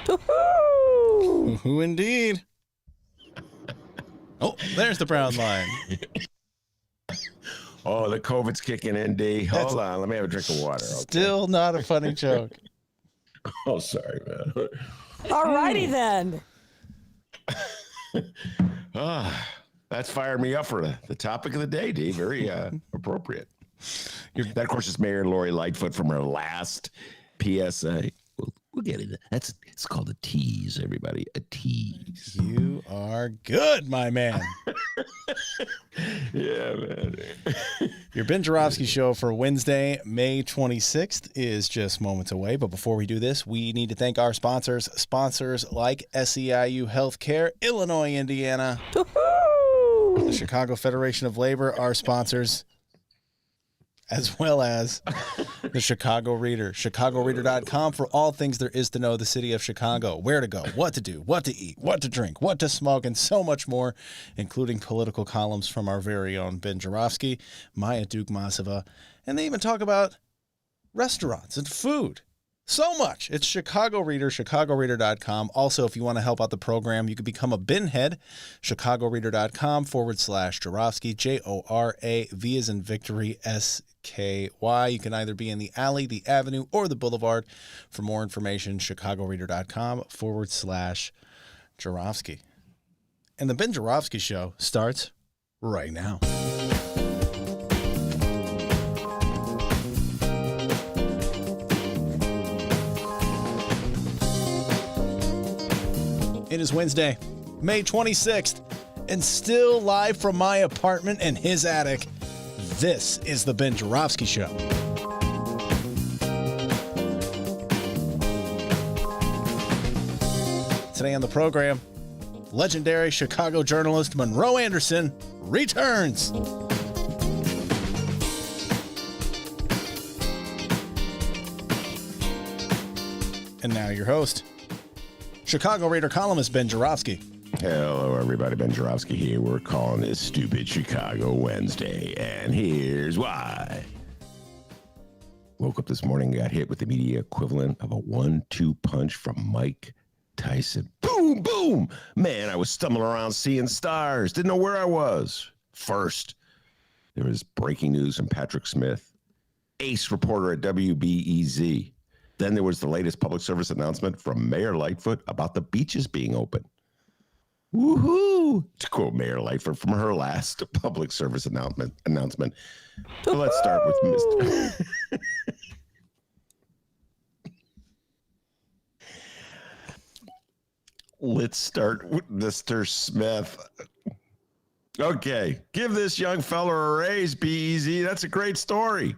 Who indeed? Oh, there's the brown line. Oh, the COVID's kicking in, D. Hold on. Let me have a drink of water. Okay? Still not a funny joke. Oh, sorry, man. All righty then. That's fired me up for the topic of the day, D. Very appropriate. That, of course, is Mayor Lori Lightfoot from her last PSA. We'll get into that. It's called a tease, everybody. A tease. You are good, my man. Yeah, man. Your Ben Joravsky show for Wednesday, May 26th is just moments away. But before we do this, we need to thank our sponsors. Sponsors like SEIU Healthcare, Illinois, Indiana, the Chicago Federation of Labor, our sponsors, as well as the Chicago Reader, chicagoreader.com for all things there is to know the city of Chicago, where to go, what to do, what to eat, what to drink, what to smoke, and so much more, including political columns from our very own Ben Joravsky, Maya Dukmasova, and they even talk about restaurants and food. So much. It's Chicago Reader, chicagoreader.com. Also, if you want to help out the program, you can become a bin head, chicagoreader.com/Joravsky, Jorav as in victory, SKY. You can either be in the alley, the avenue, or the boulevard. For more information, chicagoreader.com/Joravsky. And the Ben Joravsky show starts right now. It is Wednesday, May 26th, and still live from my apartment in his attic, this is the Ben Joravsky Show. Today on the program, legendary Chicago journalist Monroe Anderson returns. And now your host, Chicago Reader columnist Ben Joravsky. Hello, everybody. Ben Joravsky here. We're calling this Stupid Chicago Wednesday, and here's why. Woke up this morning, got hit with the media equivalent of a 1-2 punch from Mike Tyson. Boom, boom. Man, I was stumbling around seeing stars. Didn't know where I was. First, there was breaking news from Patrick Smith, ace reporter at WBEZ. Then there was the latest public service announcement from Mayor Lightfoot about the beaches being open. Woohoo! To quote Mayor Lightfoot from her last public service announcement. So let's start with Mr. Let's start with Mr. Smith. Okay, give this young fella a raise, BEZ. That's a great story.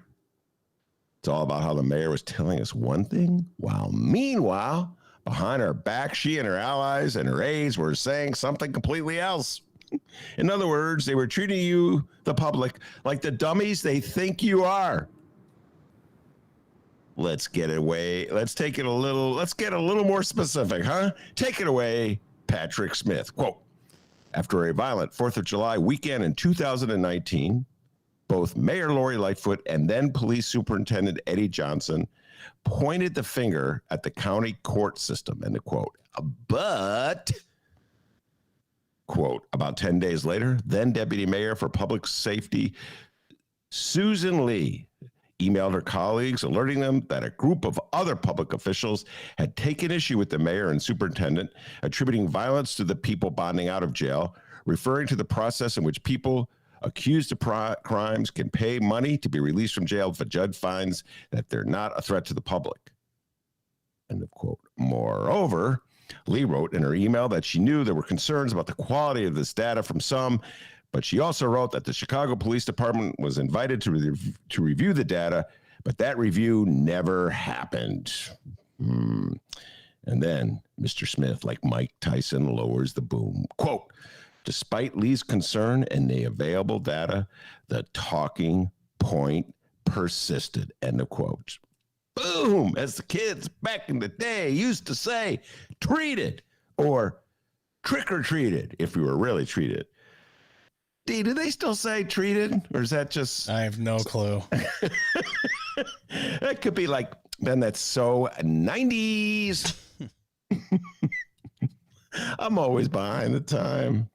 It's all about how the mayor was telling us one thing, while meanwhile, behind her back, she and her allies and her aides were saying something completely else. In other words, they were treating you, the public, like the dummies they think you are. Let's get it away. Let's get a little more specific, huh? Take it away, Patrick Smith. Quote, after a violent 4th of July weekend in 2019, both Mayor Lori Lightfoot and then Police Superintendent Eddie Johnson pointed the finger at the county court system, end of quote. But, quote, about 10 days later, then Deputy Mayor for Public Safety Susan Lee emailed her colleagues alerting them that a group of other public officials had taken issue with the mayor and superintendent, attributing violence to the people bonding out of jail, referring to the process in which people accused of crimes can pay money to be released from jail if a judge finds that they're not a threat to the public. End of quote. Moreover, Lee wrote in her email that she knew there were concerns about the quality of this data from some, but she also wrote that the Chicago Police Department was invited to review the data, but that review never happened. And then Mr. Smith, like Mike Tyson, lowers the boom. Quote, despite Lee's concern and the available data, the talking point persisted, end of quote. Boom, as the kids back in the day used to say, treated or trick or treated if you were really treated. D, do they still say treated, or is that just... I have no clue. That could be like, Ben, that's so 90s. I'm always behind the time.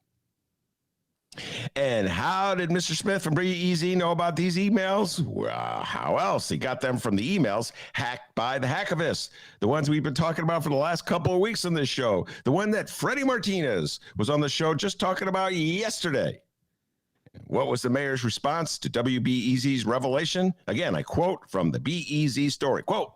And how did Mr. Smith from Bree Easy know about these emails? Well, how else? He got them from the emails hacked by the hackavists, the ones we've been talking about for the last couple of weeks on this show, the one that Freddie Martinez was on the show just talking about yesterday. What was the mayor's response to WBEZ's revelation? Again, I quote from the BEZ story, quote,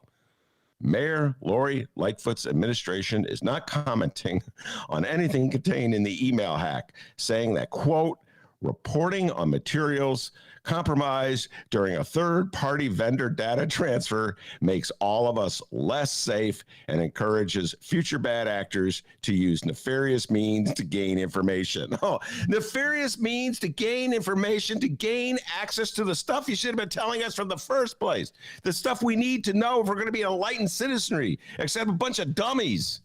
Mayor Lori Lightfoot's administration is not commenting on anything contained in the email hack, saying that, quote, reporting on materials compromised during a third-party vendor data transfer makes all of us less safe and encourages future bad actors to use nefarious means to gain information. Oh, nefarious means to gain information, to gain access to the stuff you should have been telling us from the first place. The stuff we need to know if we're going to be an enlightened citizenry, except a bunch of dummies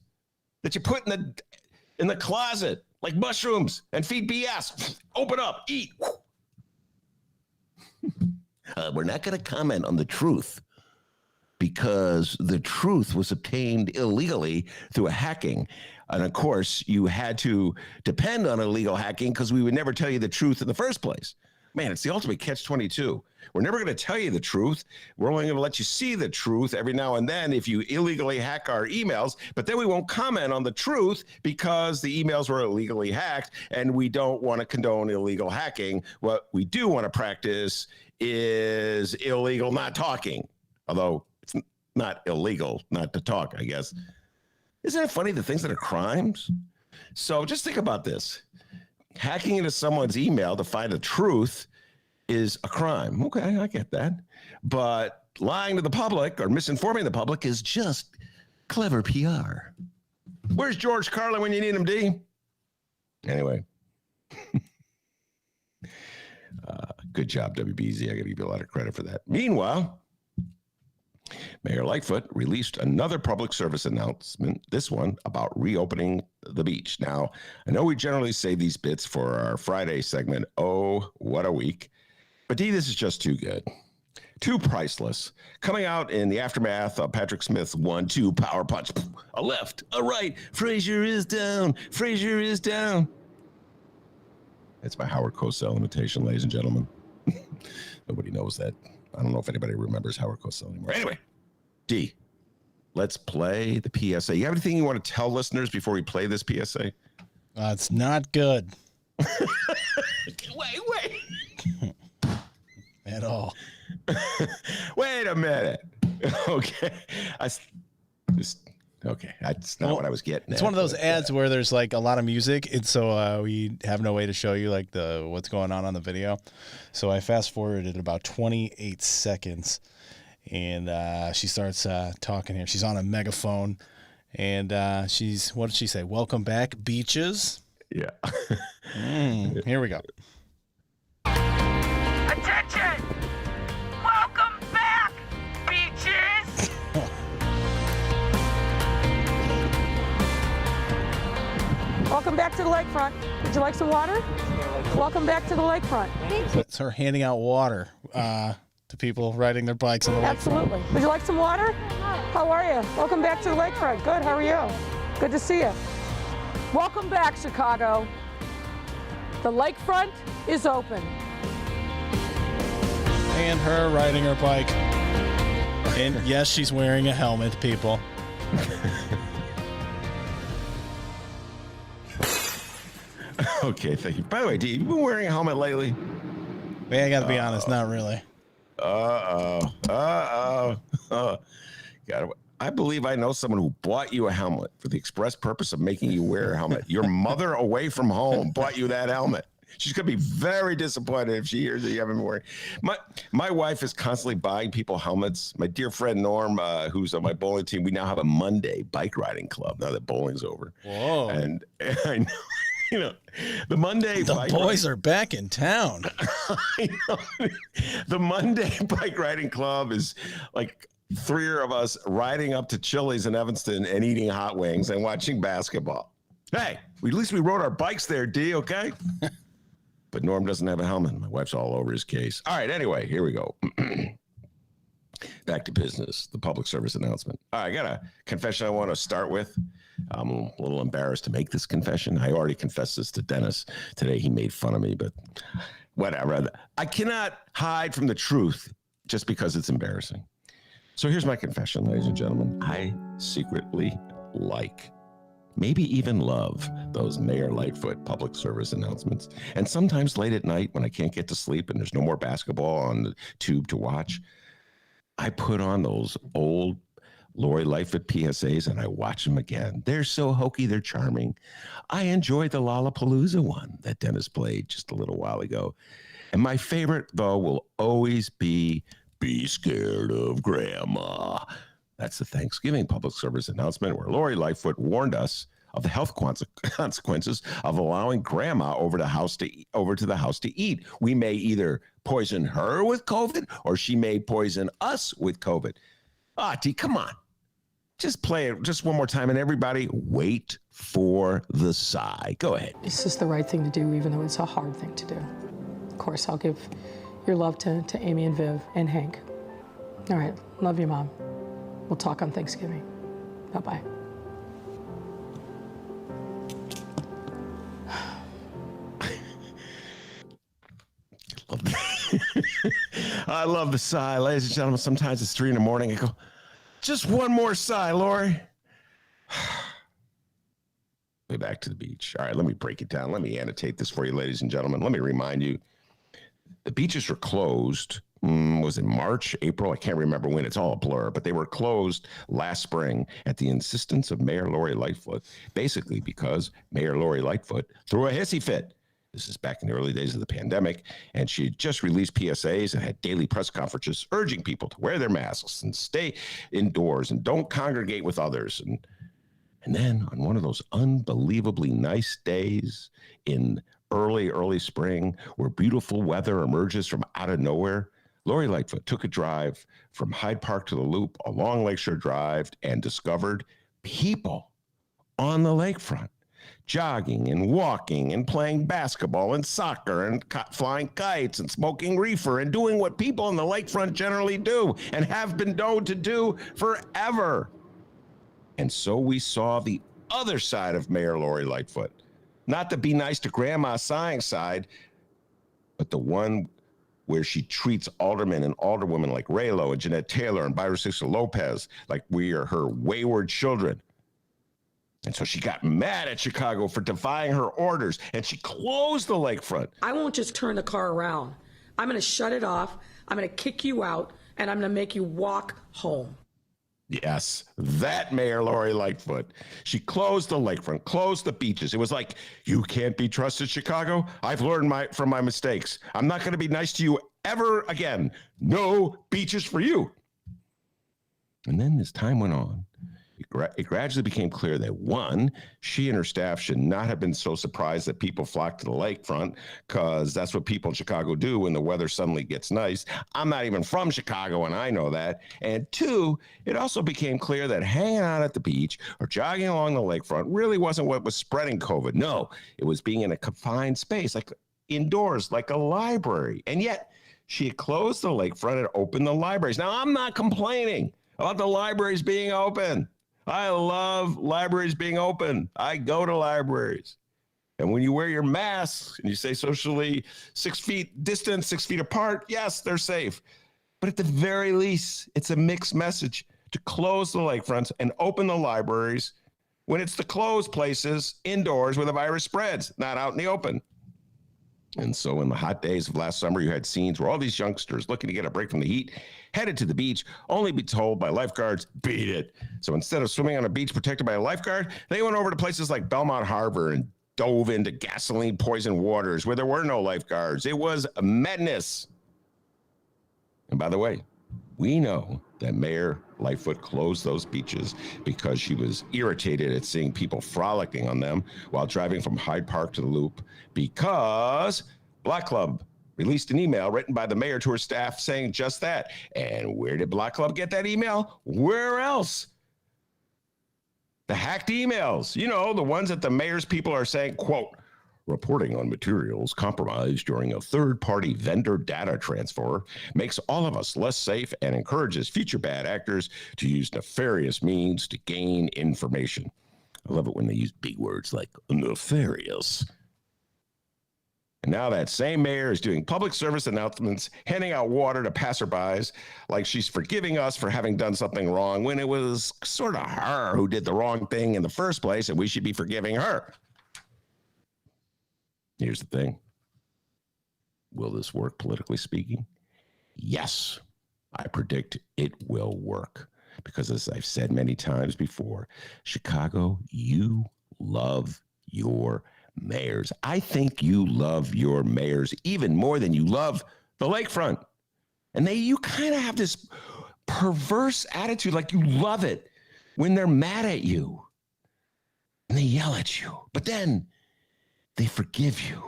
that you put in the closet like mushrooms and feed BS. Open up, eat. We're not going to comment on the truth because the truth was obtained illegally through a hacking. And of course, you had to depend on illegal hacking because we would never tell you the truth in the first place. Man, it's the ultimate catch-22. We're never going to tell you the truth. We're only going to let you see the truth every now and then if you illegally hack our emails, but then we won't comment on the truth because the emails were illegally hacked, and we don't want to condone illegal hacking. What we do want to practice is illegal not talking, although it's not illegal not to talk, I guess. Isn't it funny, the things that are crimes? So just think about this. Hacking into someone's email to find the truth is a crime. Okay, I get that. But lying to the public or misinforming the public is just clever PR. Where's George Carlin when you need him, D? Anyway. Good job, WBZ. I got to give you a lot of credit for that. Meanwhile, Mayor Lightfoot released another public service announcement, this one about reopening the beach. Now, I know we generally save these bits for our Friday segment, Oh, What a Week. But D, this is just too good. Too priceless. Coming out in the aftermath of Patrick Smith's 1-2 power punch. A left, a right. Frazier is down. Frazier is down. That's my Howard Cosell imitation, ladies and gentlemen. Nobody knows that. I don't know if anybody remembers Howard Cosell anymore. Anyway, D, let's play the PSA. You have anything you want to tell listeners before we play this PSA? It's not good. Wait. At all. Wait a minute. Okay. Okay, that's not what I was getting. It's one of those ads where there's like a lot of music, and so we have no way to show you like what's going on the video. So I fast forwarded about 28 seconds, and she starts talking here. She's on a megaphone, and what did she say? Welcome back, beaches. Yeah. Here we go. Attention! Welcome back, beaches! Welcome back to the lakefront. Would you like some water? Welcome back to the lakefront. It's her handing out water to people riding their bikes on the lakefront. Absolutely. Would you like some water? How are you? Welcome back to the lakefront. Good. How are you? Good to see you. Welcome back, Chicago. The lakefront is open. And her riding her bike. And yes, she's wearing a helmet, people. Okay, thank you. By the way, D, you been wearing a helmet lately? Yeah, I got to be honest, not really. I believe I know someone who bought you a helmet for the express purpose of making you wear a helmet. Your mother away from home bought you that helmet. She's going to be very disappointed if she hears that you haven't been wearing. My wife is constantly buying people helmets. My dear friend Norm, who's on my bowling team, we now have a Monday bike riding club now that bowling's over. Whoa. And I know. You know, the Monday the boys are back in town. I know. The Monday bike riding club is like 3 of us riding up to Chili's in Evanston and eating hot wings and watching basketball. Hey, at least we rode our bikes there, D, okay? But Norm doesn't have a helmet. My wife's all over his case. All right, anyway, here we go. Back to business, the public service announcement. All right, I got a confession I want to start with. I'm a little embarrassed to make this confession. I already confessed this to Dennis today. He made fun of me, but whatever. I cannot hide from the truth just because it's embarrassing. So here's my confession, ladies and gentlemen. I secretly like, maybe even love, those Mayor Lightfoot public service announcements. And sometimes late at night when I can't get to sleep and there's no more basketball on the tube to watch, I put on those old Lori Lightfoot PSAs and I watch them again. They're so hokey, they're charming. I enjoyed the Lollapalooza one that Dennis played just a little while ago. And my favorite, though, will always be Scared of Grandma. That's the Thanksgiving public service announcement where Lori Lightfoot warned us of the health consequences of allowing Grandma over to the house to eat. We may either poison her with COVID or she may poison us with COVID. T, come on. Just play it just one more time, and everybody wait for the sigh. Go ahead. This is the right thing to do, even though it's a hard thing to do. Of course, I'll give your love to Amy and Viv and Hank. All right, love you, Mom. We'll talk on Thanksgiving. Bye-bye. I love the sigh, ladies and gentlemen. Sometimes it's 3 a.m. I go, just one more sigh, Lori. Way back to the beach. All right, let me break it down. Let me annotate this for you, ladies and gentlemen. Let me remind you, the beaches were closed. Was it March, April? I can't remember when. It's all a blur, but they were closed last spring at the insistence of Mayor Lori Lightfoot, basically because Mayor Lori Lightfoot threw a hissy fit. This is back in the early days of the pandemic, and she had just released PSAs and had daily press conferences urging people to wear their masks and stay indoors and don't congregate with others. And then on one of those unbelievably nice days in early spring where beautiful weather emerges from out of nowhere, Lori Lightfoot took a drive from Hyde Park to the Loop along Lakeshore Drive and discovered people on the lakefront, jogging and walking and playing basketball and soccer and flying kites and smoking reefer and doing what people on the lakefront generally do and have been known to do forever. And so we saw the other side of Mayor Lori Lightfoot. Not the be nice to grandma sighing side, but the one where she treats aldermen and alderwomen like Raylo and Jeanette Taylor and Byron Sixto Lopez like we are her wayward children. And so she got mad at Chicago for defying her orders, and she closed the lakefront. I won't just turn the car around. I'm going to shut it off. I'm going to kick you out, and I'm going to make you walk home. Yes, that Mayor Lori Lightfoot. She closed the lakefront, closed the beaches. It was like, you can't be trusted, Chicago. I've learned from my mistakes. I'm not going to be nice to you ever again. No beaches for you. And then as time went on, it gradually became clear that, one, she and her staff should not have been so surprised that people flocked to the lakefront, because that's what people in Chicago do when the weather suddenly gets nice. I'm not even from Chicago, and I know that. And two, it also became clear that hanging out at the beach or jogging along the lakefront really wasn't what was spreading COVID. No, it was being in a confined space, like indoors, like a library. And yet, she had closed the lakefront and opened the libraries. Now, I'm not complaining about the libraries being open. I love libraries being open. I go to libraries. And when you wear your mask and you say socially 6 feet distance, 6 feet apart, yes, they're safe. But at the very least, it's a mixed message to close the lakefronts and open the libraries when it's the closed places indoors where the virus spreads, not out in the open. And so in the hot days of last summer, you had scenes where all these youngsters looking to get a break from the heat headed to the beach, only be told by lifeguards, beat it. So instead of swimming on a beach protected by a lifeguard, they went over to places like Belmont Harbor and dove into gasoline poisoned waters where there were no lifeguards. It was madness. And by the way, we know that Mayor Lightfoot closed those beaches because she was irritated at seeing people frolicking on them while driving from Hyde Park to the Loop, because Black Club released an email written by the mayor to her staff saying just that. And where did Black Club get that email? Where else? The hacked emails, you know, the ones that the mayor's people are saying, quote, Reporting on materials compromised during a third-party vendor data transfer makes all of us less safe and encourages future bad actors to use nefarious means to gain information. I love it when they use big words like nefarious. And now that same mayor is doing public service announcements, handing out water to passerbys like she's forgiving us for having done something wrong when it was sort of her who did the wrong thing in the first place, and we should be forgiving her. Here's the thing. Will this work, politically speaking? Yes, I predict it will work. Because as I've said many times before, Chicago, you love your mayors. I think you love your mayors even more than you love the lakefront. And you kind of have this perverse attitude, like you love it when they're mad at you and they yell at you. But then they forgive you.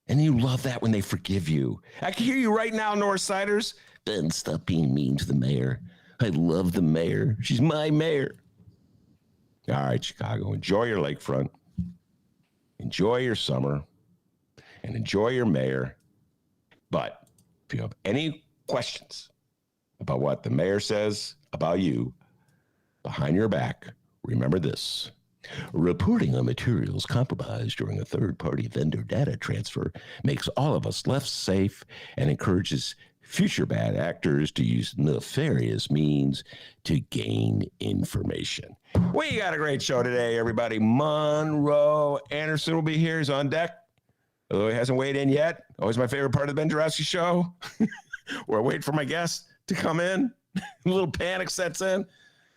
And you love that when they forgive you. I can hear you right now, Northsiders. Ben, stop being mean to the mayor. I love the mayor. She's my mayor. All right, Chicago, enjoy your lakefront. Enjoy your summer. And enjoy your mayor. But if you have any questions about what the mayor says about you behind your back, remember this. Reporting on materials compromised during a third-party vendor data transfer makes all of us less safe and encourages future bad actors to use nefarious means to gain information. We got a great show today, everybody. Monroe Anderson will be here. He's on deck. Although he hasn't weighed in yet. Always my favorite part of the Ben Joravsky Show. Where I wait for my guest to come in. A little panic sets in.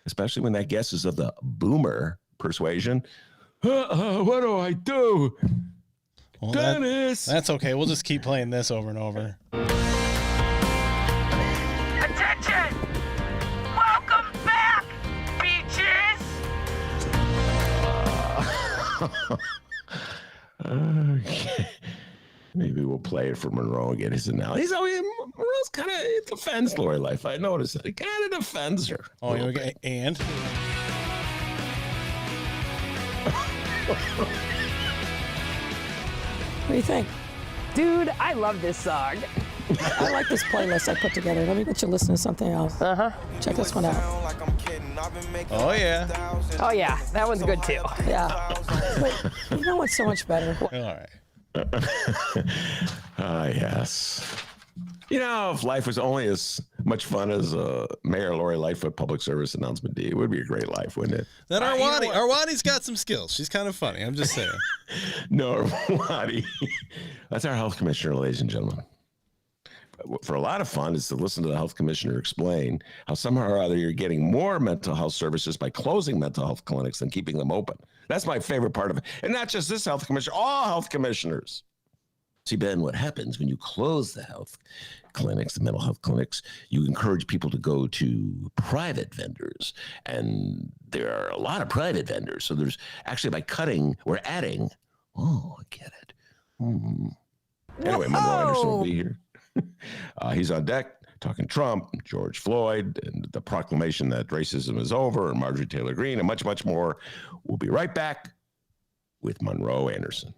Especially when that guest is of the boomer persuasion. What do I do? Well, Dennis! That's okay. We'll just keep playing this over and over. Attention! Welcome back, beaches! Okay. Maybe we'll play it for Monroe and get his analysis. Monroe's kind of defends Lori Life. I noticed that. He kind of defends her. Oh, and? What do you think? Dude, I love this song. I like this playlist I put together. Let me let you listen to something else. Check this one out. Oh, yeah. Oh, yeah, that one's good too. Yeah. But you know what's so much better? All right. Yes. You know, if life was only as much fun as Mayor Lori Lightfoot public service announcement D, it would be a great life, wouldn't it? Then Arwani's got some skills. She's kind of funny. I'm just saying. No, Arwani. That's our health commissioner, ladies and gentlemen. For a lot of fun is to listen to the health commissioner explain how somehow or other you're getting more mental health services by closing mental health clinics than keeping them open. That's my favorite part of it. And not just this health commissioner, all health commissioners. See, Ben, what happens when you close the health clinics, the mental health clinics, you encourage people to go to private vendors. And there are a lot of private vendors. So there's actually, by cutting, we're adding. Oh, I get it. Anyway, Monroe Anderson will be here. He's on deck talking Trump, George Floyd, and the proclamation that racism is over, and Marjorie Taylor Greene, and much, much more. We'll be right back with Monroe Anderson.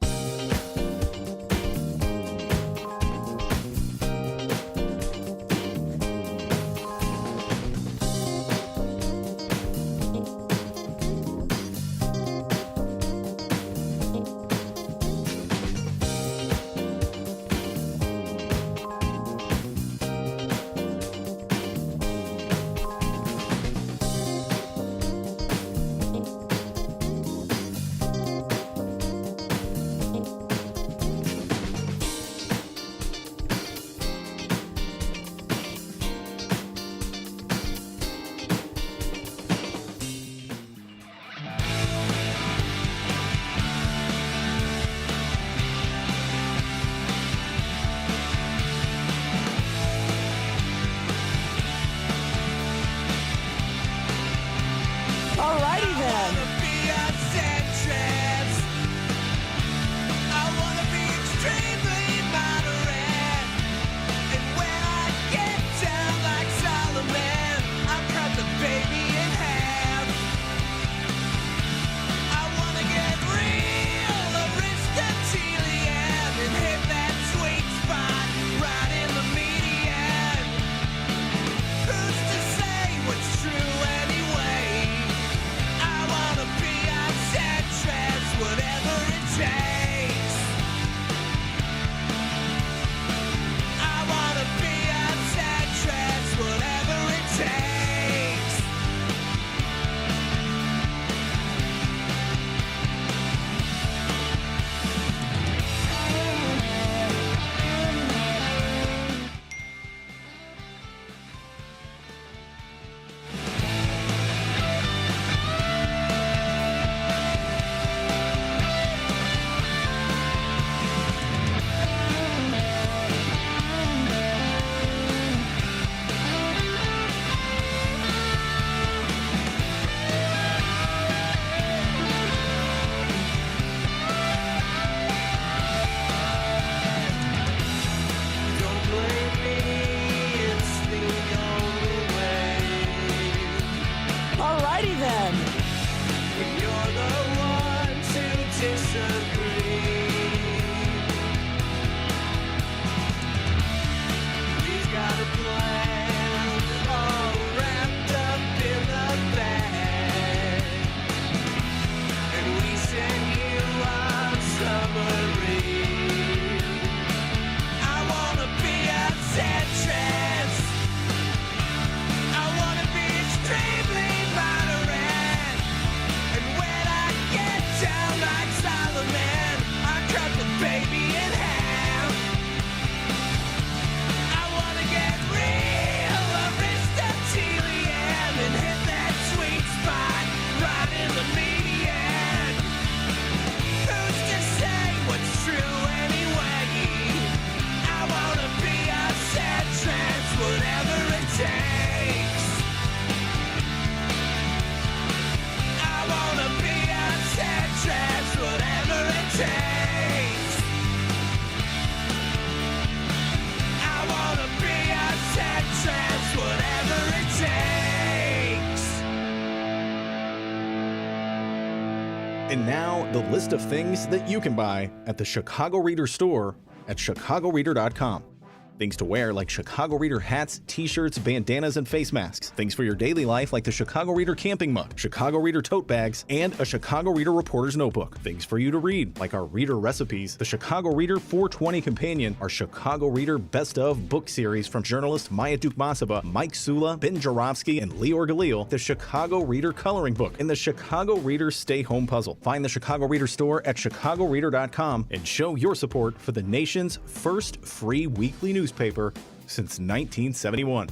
And now, the list of things that you can buy at the Chicago Reader store at chicagoreader.com. Things to wear like Chicago Reader hats, t-shirts, bandanas, and face masks. Things for your daily life like the Chicago Reader camping mug, Chicago Reader tote bags, and a Chicago Reader reporter's notebook. Things for you to read like our Reader recipes, the Chicago Reader 420 companion, our Chicago Reader best of book series from journalists Maya Dukmasova, Mike Sula, Ben Jarofsky, and Lior Galil, the Chicago Reader coloring book, and the Chicago Reader stay home puzzle. Find the Chicago Reader store at chicagoreader.com and show your support for the nation's first free weekly newspaper since 1971.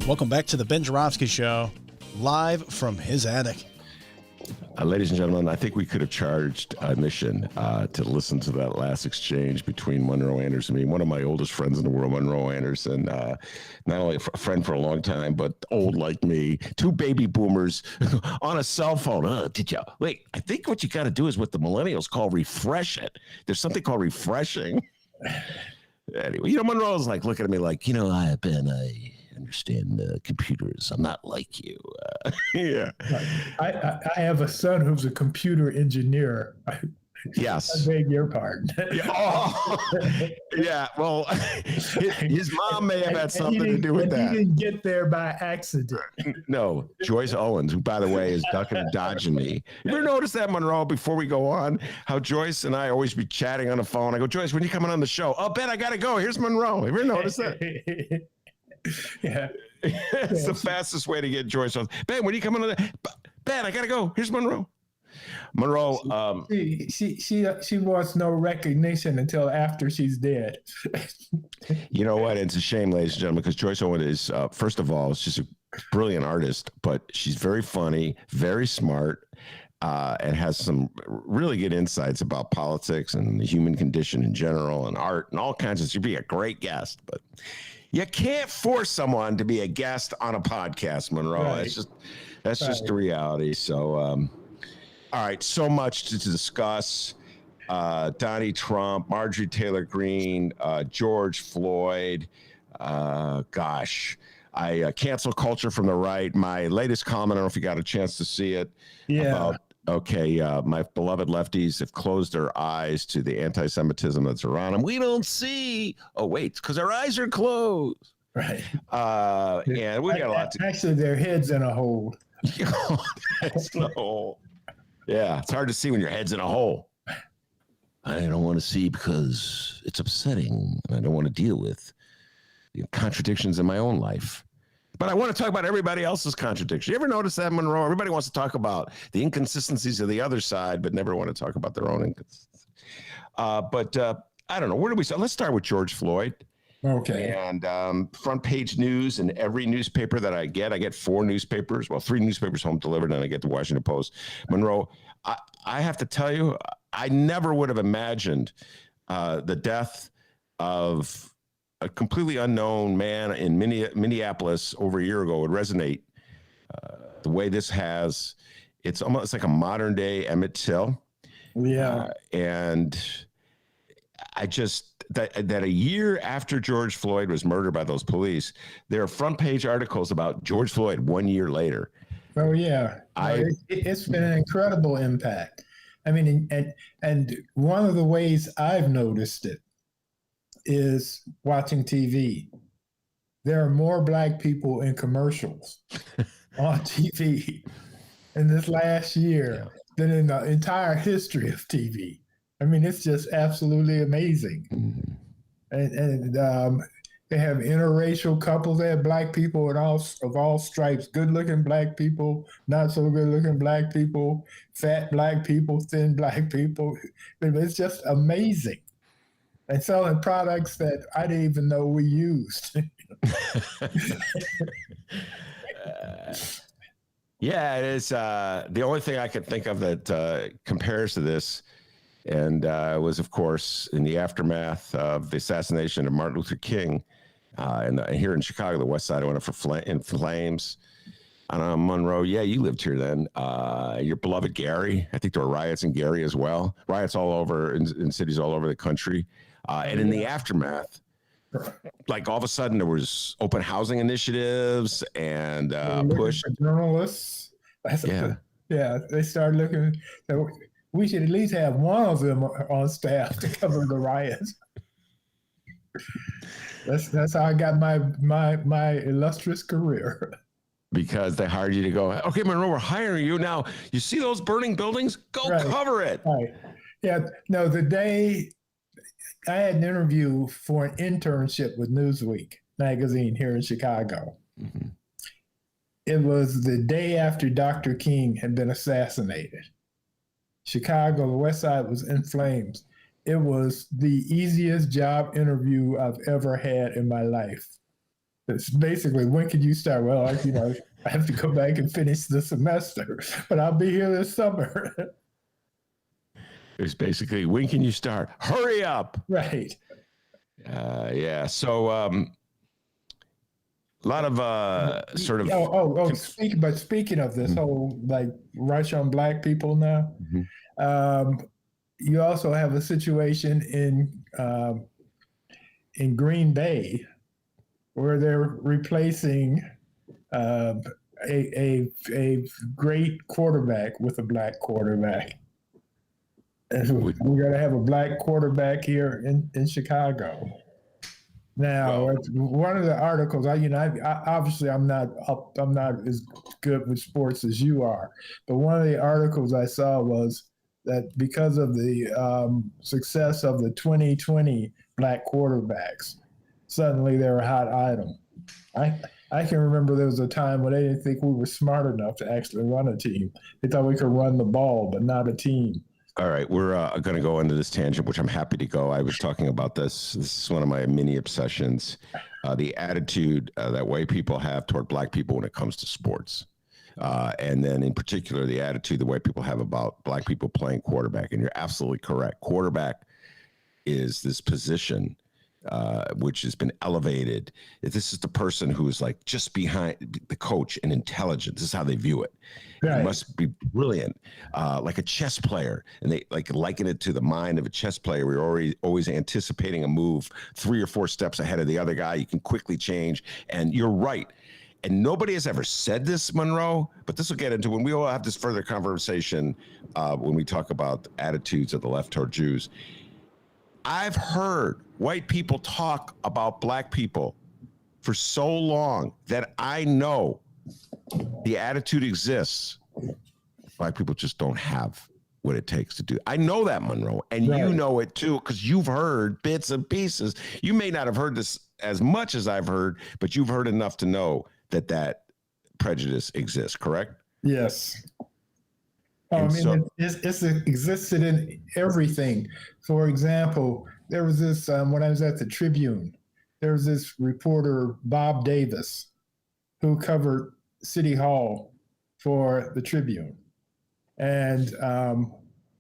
Welcome back to the Ben Jarofsky Show, live from his attic. Ladies and gentlemen, I think we could have charged admission to listen to that last exchange between Monroe Anderson and me, one of my oldest friends in the world, Monroe Anderson, not only a friend for a long time, but old like me, two baby boomers on a cell phone. Did you? Wait, I think what you got to do is what the millennials call refresh it. There's something called refreshing. Anyway, Monroe's like looking at me like, I understand computers. I'm not like you. Yeah. I have a son who's a computer engineer. Yes. I beg your pardon. Yeah. Well, his mom may have had something to do with that. He didn't get there by accident. No, Joyce Owens, who, by the way, is ducking and dodging me. You ever notice that, Monroe, before we go on, how Joyce and I always be chatting on the phone? I go, Joyce, when you coming on the show? Oh, Ben, I got to go. Here's Monroe. Have you ever noticed that? Yeah. It's the fastest way to get Joyce on. Ben, when are you coming on the Ben, I got to go. Here's Monroe. Monroe, she wants no recognition until after she's dead. You know what? It's a shame, ladies and gentlemen, because Joyce Owen is, first of all, she's a brilliant artist, but she's very funny, very smart, and has some really good insights about politics and the human condition in general and art and all kinds of. She'd be a great guest, but you can't force someone to be a guest on a podcast, Monroe. Right. That's just the reality. So, all right, so much to discuss. Donnie Trump, Marjorie Taylor Greene, George Floyd. Cancel culture from the right. My latest comment, I don't know if you got a chance to see it. Yeah. My beloved lefties have closed their eyes to the anti-Semitism that's around them. We don't see. Oh, wait, because our eyes are closed. Right. And we got a lot to. Actually, their head's in a hole. It's in a hole. Yeah, it's hard to see when your head's in a hole. I don't want to see because it's upsetting. I don't want to deal with contradictions in my own life. But I want to talk about everybody else's contradiction. You ever notice that, Monroe? Everybody wants to talk about the inconsistencies of the other side, but never want to talk about their own inconsistencies. But I don't know. Where do we start? Let's start with George Floyd. Okay. And front page news in every newspaper that I get 4 newspapers, 3 newspapers home delivered, and I get the Washington Post. Monroe, I have to tell you, I never would have imagined the death of a completely unknown man in Minneapolis over a year ago would resonate the way this has. It's almost like a modern day Emmett Till. Yeah. And I just, that a year after George Floyd was murdered by those police, there are front page articles about George Floyd 1 year later. Oh yeah, it's been an incredible impact. I mean, and one of the ways I've noticed it is watching TV. There are more Black people in commercials on TV in this last year than in the entire history of TV. I mean, it's just absolutely amazing. And they have interracial couples. They have Black people of all stripes, good-looking Black people, not so good-looking Black people, fat Black people, thin Black people. It's just amazing. And selling products that I didn't even know we used. Yeah, it is. The only thing I could think of that compares to this, and was, of course, in the aftermath of the assassination of Martin Luther King, and here in Chicago, the West Side went up in flames. And Monroe, yeah, you lived here then. Your beloved Gary. I think there were riots in Gary as well. Riots all over in cities all over the country. And in the aftermath, like all of a sudden there was open housing initiatives and push journalists. They started looking. So we should at least have one of them on staff to cover the riots. That's how I got my illustrious career. Because they hired you to go, okay, Monroe, we're hiring you now. You see those burning buildings? Go cover it. Right. Yeah. No, the day I had an interview for an internship with Newsweek magazine here in Chicago. Mm-hmm. It was the day after Dr. King had been assassinated. Chicago, the West Side was in flames. It was the easiest job interview I've ever had in my life. It's basically, when can you start? Well, I have to go back and finish the semester, but I'll be here this summer. It's basically, when can you start? Hurry up. Right. Yeah. So a lot of sort of. Speaking of this whole rush on Black people now, you also have a situation in Green Bay where they're replacing a great quarterback with a Black quarterback. And we're going to have a Black quarterback here in Chicago. Now, one of the articles, obviously I'm not as good with sports as you are, but one of the articles I saw was that because of the success of the 2020 Black quarterbacks, suddenly they're a hot item. I can remember there was a time when they didn't think we were smart enough to actually run a team. They thought we could run the ball, but not a team. All right, we're going to go into this tangent, which I'm happy to go. I was talking about this. This is one of my mini obsessions, the attitude that white people have toward Black people when it comes to sports. And then in particular, the attitude that white people have about Black people playing quarterback. And you're absolutely correct. Quarterback is this position which has been elevated. This is the person who is like just behind the coach and intelligent. This is how they view it. Right. It must be brilliant, like a chess player. And they like liken it to the mind of a chess player. We're always anticipating a move 3 or 4 steps ahead of the other guy. You can quickly change. And you're right. And nobody has ever said this, Monroe, but this will get into when we all have this further conversation when we talk about attitudes of the left toward Jews. I've heard white people talk about black people for so long that I know the attitude exists. Black people just don't have what it takes to do. I know that, Monroe, and right. You know it too, because you've heard bits and pieces. You may not have heard this as much as I've heard, but you've heard enough to know that prejudice exists, correct? Yes. It's existed in everything. For example, there was this, when I was at the Tribune, there was this reporter, Bob Davis, who covered City Hall for the Tribune. And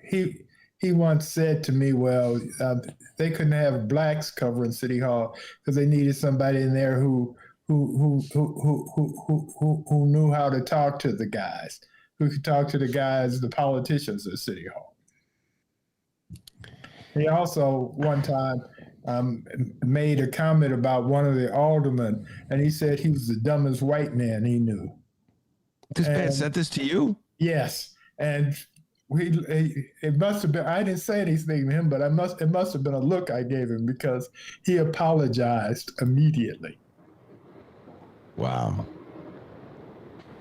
he once said to me, well, they couldn't have blacks covering City Hall because they needed somebody in there who knew how to talk to the guys, who could talk to the guys, the politicians at City Hall. He also one time made a comment about one of the aldermen, and he said he was the dumbest white man he knew. This man said this to you? Yes, and it must have been, I didn't say anything to him, but it must have been a look I gave him because he apologized immediately. Wow.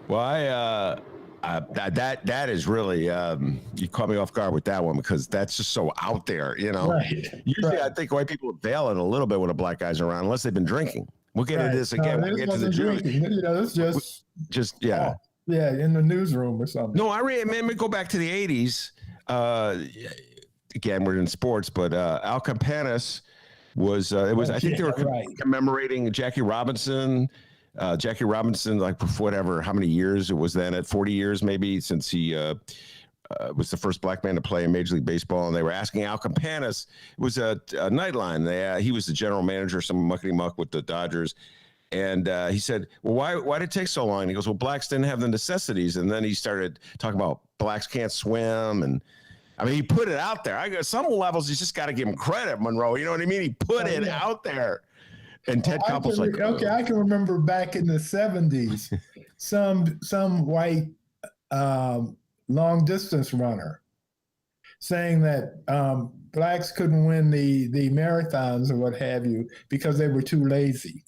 Well, that is really you caught me off guard with that one because that's just so out there, you know. Right. Usually, right. I think white people veil it a little bit when a black guy's around, unless they've been drinking. We'll get into this again. We'll get to the Jews. You know, it's just yeah, in the newsroom or something. No, let me go back to the '80s. Again, we're in sports, but Al Campanis was. I think they were commemorating Jackie Robinson. Jackie Robinson, like whatever, how many years it was then, at 40 years maybe, since he was the first black man to play in Major League Baseball. And they were asking Al Campanis, it was a Nightline. He was the general manager, some muckety muck with the Dodgers. And he said, well, why did it take so long? And he goes, well, blacks didn't have the necessities. And then he started talking about blacks can't swim. And I mean, he put it out there. I guess some levels, you just got to give him credit, Monroe. You know what I mean? He put it out there. And Ted Koppel's like, okay, I can remember back in the 70s, some white long distance runner saying that blacks couldn't win the marathons or what have you because they were too lazy.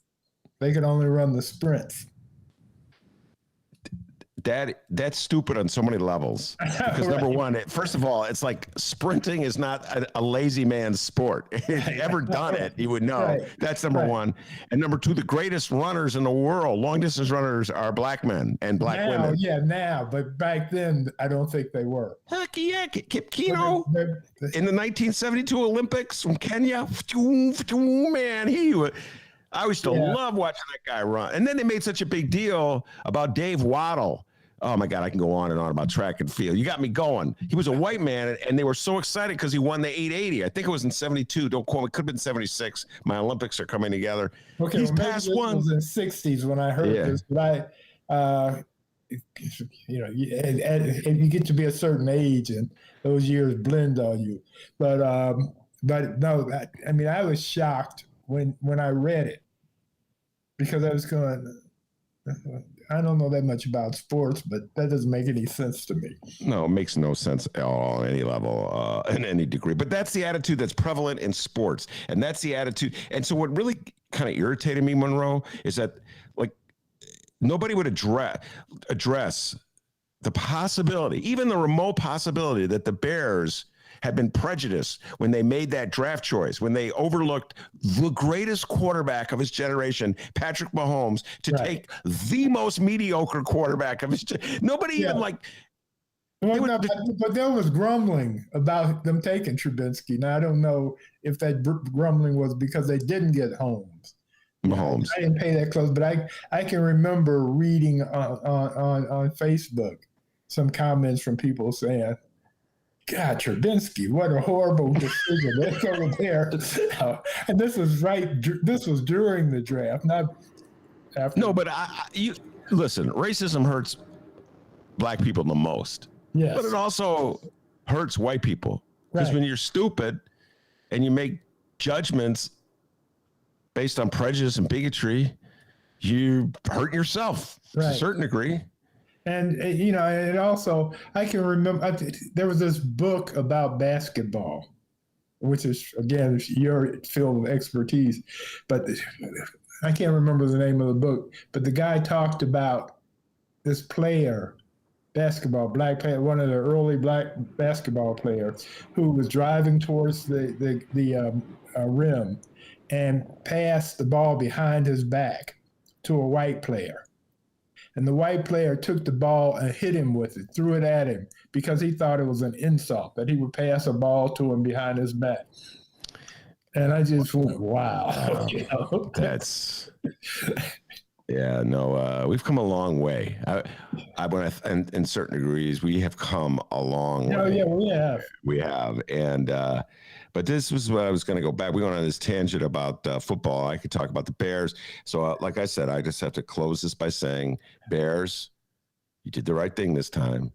They could only run the sprints. That's stupid on so many levels. Because number one, first of all, it's like sprinting is not a lazy man's sport. If you ever done it, you would know. Right. That's number one. And number two, the greatest runners in the world, long distance runners, are black men and black women. Yeah, now, but back then, I don't think they were. Heck yeah, Kip Keino in the 1972 Olympics from Kenya. Man, I used to love watching that guy run. And then they made such a big deal about Dave Waddle. Oh, my God, I can go on and on about track and field. You got me going. He was a white man, and they were so excited because he won the 880. I think it was in 72. Don't quote me. It could have been 76. My Olympics are coming together. Okay, he's past one. It was in the 60s when I heard this. But and you get to be a certain age, and those years blend on you. But no, I was shocked when I read it because I was going, I don't know that much about sports, but that doesn't make any sense to me. No, it makes no sense at all on any level, in any degree. But that's the attitude that's prevalent in sports. And that's the attitude. And so what really kind of irritated me, Monroe, is that like nobody would address the possibility, even the remote possibility, that the Bears had been prejudiced when they made that draft choice, when they overlooked the greatest quarterback of his generation, Patrick Mahomes, to take the most mediocre quarterback of his generation. Nobody even like. Well, but there was grumbling about them taking Trubinsky. Now, I don't know if that grumbling was because they didn't get Mahomes. I didn't pay that close, but I can remember reading on Facebook some comments from people saying, God, Trubinsky, what a horrible decision. Let's go there. And this was this was during the draft, not after. No, but you listen, racism hurts black people the most. Yes. But it also hurts white people. Because Right. when you're stupid and you make judgments based on prejudice and bigotry, you hurt yourself to a Right. certain degree. And, and also, I can remember there was this book about basketball, which is, again, your field of expertise. But I can't remember the name of the book. But the guy talked about this player, black player, one of the early black basketball players, who was driving towards the rim and passed the ball behind his back to a white player. And the white player took the ball and hit him with it, threw it at him, because he thought it was an insult that he would pass a ball to him behind his back. And I just went, wow. That's, yeah, no, we've come a long way. In certain degrees, we have come a long way. Oh, yeah, we have. We have. And, but this was what I was going to go back. We went on this tangent about football. I could talk about the Bears. So, like I said, I just have to close this by saying, Bears, you did the right thing this time.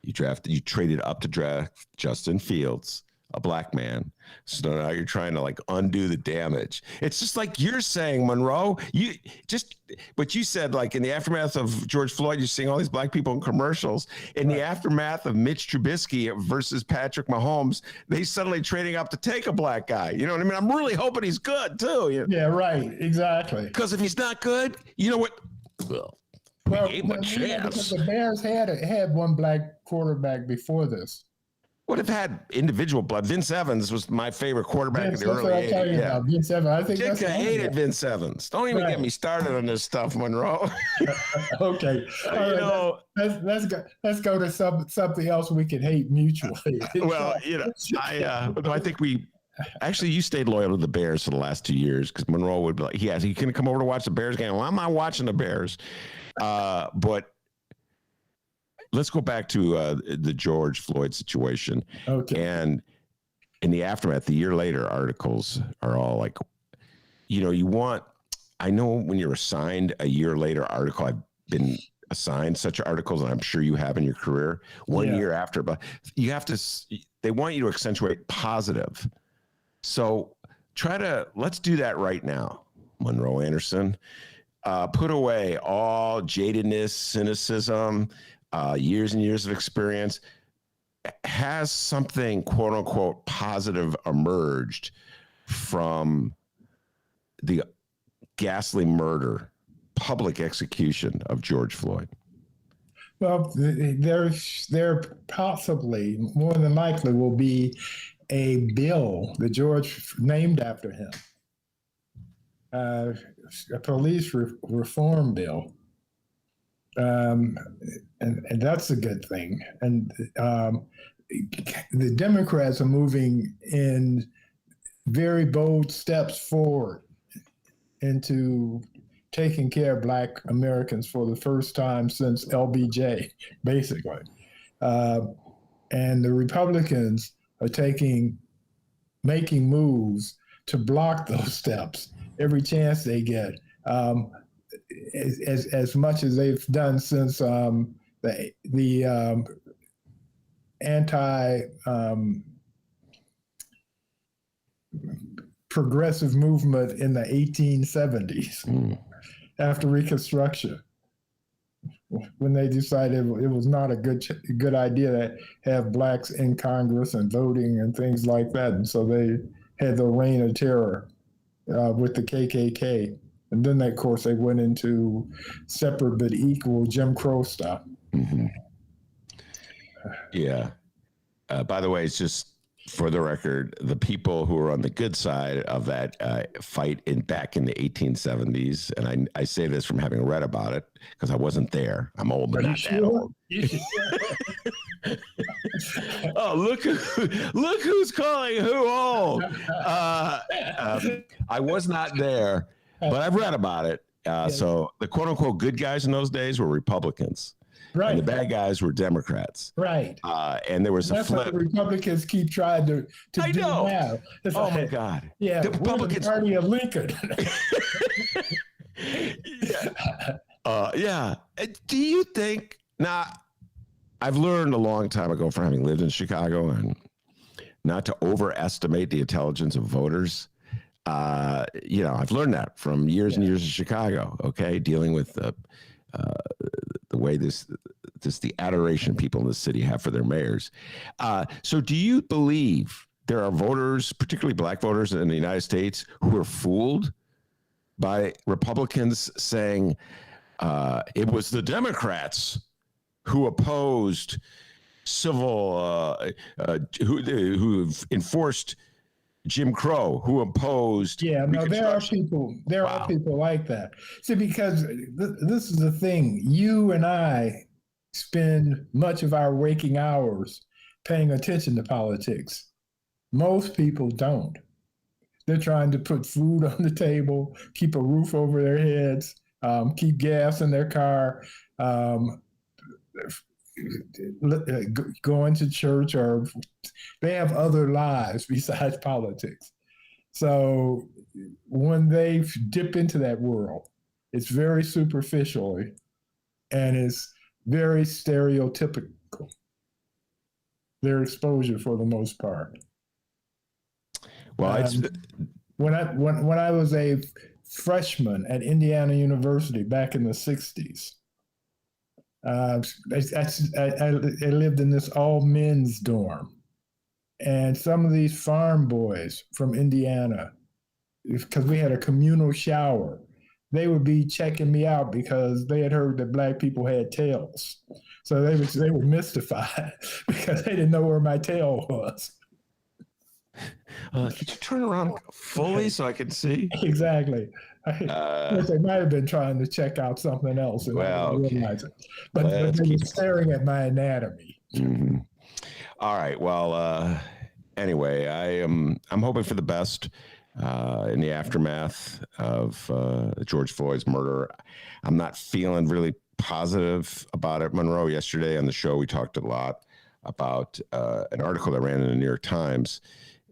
You traded up to draft Justin Fields, a black man. So now you're trying to like undo the damage. It's just like you're saying, Monroe, what you said, like in the aftermath of George Floyd, you're seeing all these black people in commercials. In the aftermath of Mitch Trubisky versus Patrick Mahomes, they suddenly trading up to take a black guy. You know what I mean? I'm really hoping he's good too. Yeah, right. Exactly. Because if he's not good, you know what? Well, gave him a chance. the Bears had one black quarterback before this. Would have had individual blood. Vince Evans was my favorite quarterback in the early 80s. Yeah. Vince Evans. I think Dick hated Vince Evans. Don't even get me started on this stuff, Monroe. Okay. Let's go to something else we can hate mutually. Well, I think you stayed loyal to the Bears for the last 2 years, because Monroe would be like, he couldn't come over to watch the Bears game. Well, I'm not watching the Bears. But let's go back to the George Floyd situation. Okay. And in the aftermath, a year later, articles are all like, I know when you're assigned a year later article, I've been assigned such articles, and I'm sure you have in your career, 1 year after, but they want you to accentuate positive. So let's do that right now, Monroe Anderson. Put away all jadedness, cynicism, years and years of experience. Has something, quote unquote, positive emerged from the ghastly murder, public execution of George Floyd? Well, there possibly, more than likely, will be a bill that George named after him, a police reform bill. And that's a good thing. And the Democrats are moving in very bold steps forward into taking care of Black Americans for the first time since LBJ, basically. And the Republicans are making moves to block those steps every chance they get. As much as they've done since the progressive movement in the 1870s after Reconstruction, when they decided it was not a good idea to have blacks in Congress and voting and things like that. And so they had the reign of terror with the KKK. And then, of course, they went into separate but equal Jim Crow stuff. Mm-hmm. Yeah. By the way, it's just for the record, the people who are on the good side of that fight back in the 1870s, and I say this from having read about it because I wasn't there. I'm old, but not that old. Oh, look who's calling who old. I was not there, but I've read about it. So the quote unquote good guys in those days were Republicans. Right. And the bad guys were Democrats. Right. And there was a That's what flip. the Republicans keep trying to I do know. now. It's Oh like, my God. yeah, The we're Republicans. the party of Lincoln. Yeah. Do you think now? I've learned a long time ago from having lived in Chicago and not to overestimate the intelligence of voters. I've learned that from years and years in Chicago. Okay, dealing with the way the adoration people in the city have for their mayors. So, do you believe there are voters, particularly black voters in the United States, who are fooled by Republicans saying it was the Democrats who opposed who enforced Jim Crow, who opposed? Yeah, no, there are people like that. See, because this is the thing, you and I spend much of our waking hours paying attention to politics. Most people don't. They're trying to put food on the table, keep a roof over their heads, keep gas in their car, going to church, or they have other lives besides politics. So when they dip into that world, it's very superficially and it's very stereotypical, their exposure for the most part. Well, when I was a freshman at Indiana University back in the 60s, I lived in this all men's dorm. And some of these farm boys from Indiana, because we had a communal shower, they would be checking me out because they had heard that black people had tails. So they were mystified because they didn't know where my tail was. Could you turn around fully so I can see? Exactly. They might have been trying to check out something else. And well, okay. Realize it. But they were staring at my anatomy. Mm-hmm. All right. Well, anyway, I'm hoping for the best in the aftermath of George Floyd's murder. I'm not feeling really positive about it. Monroe, yesterday on the show, we talked a lot about an article that ran in the New York Times,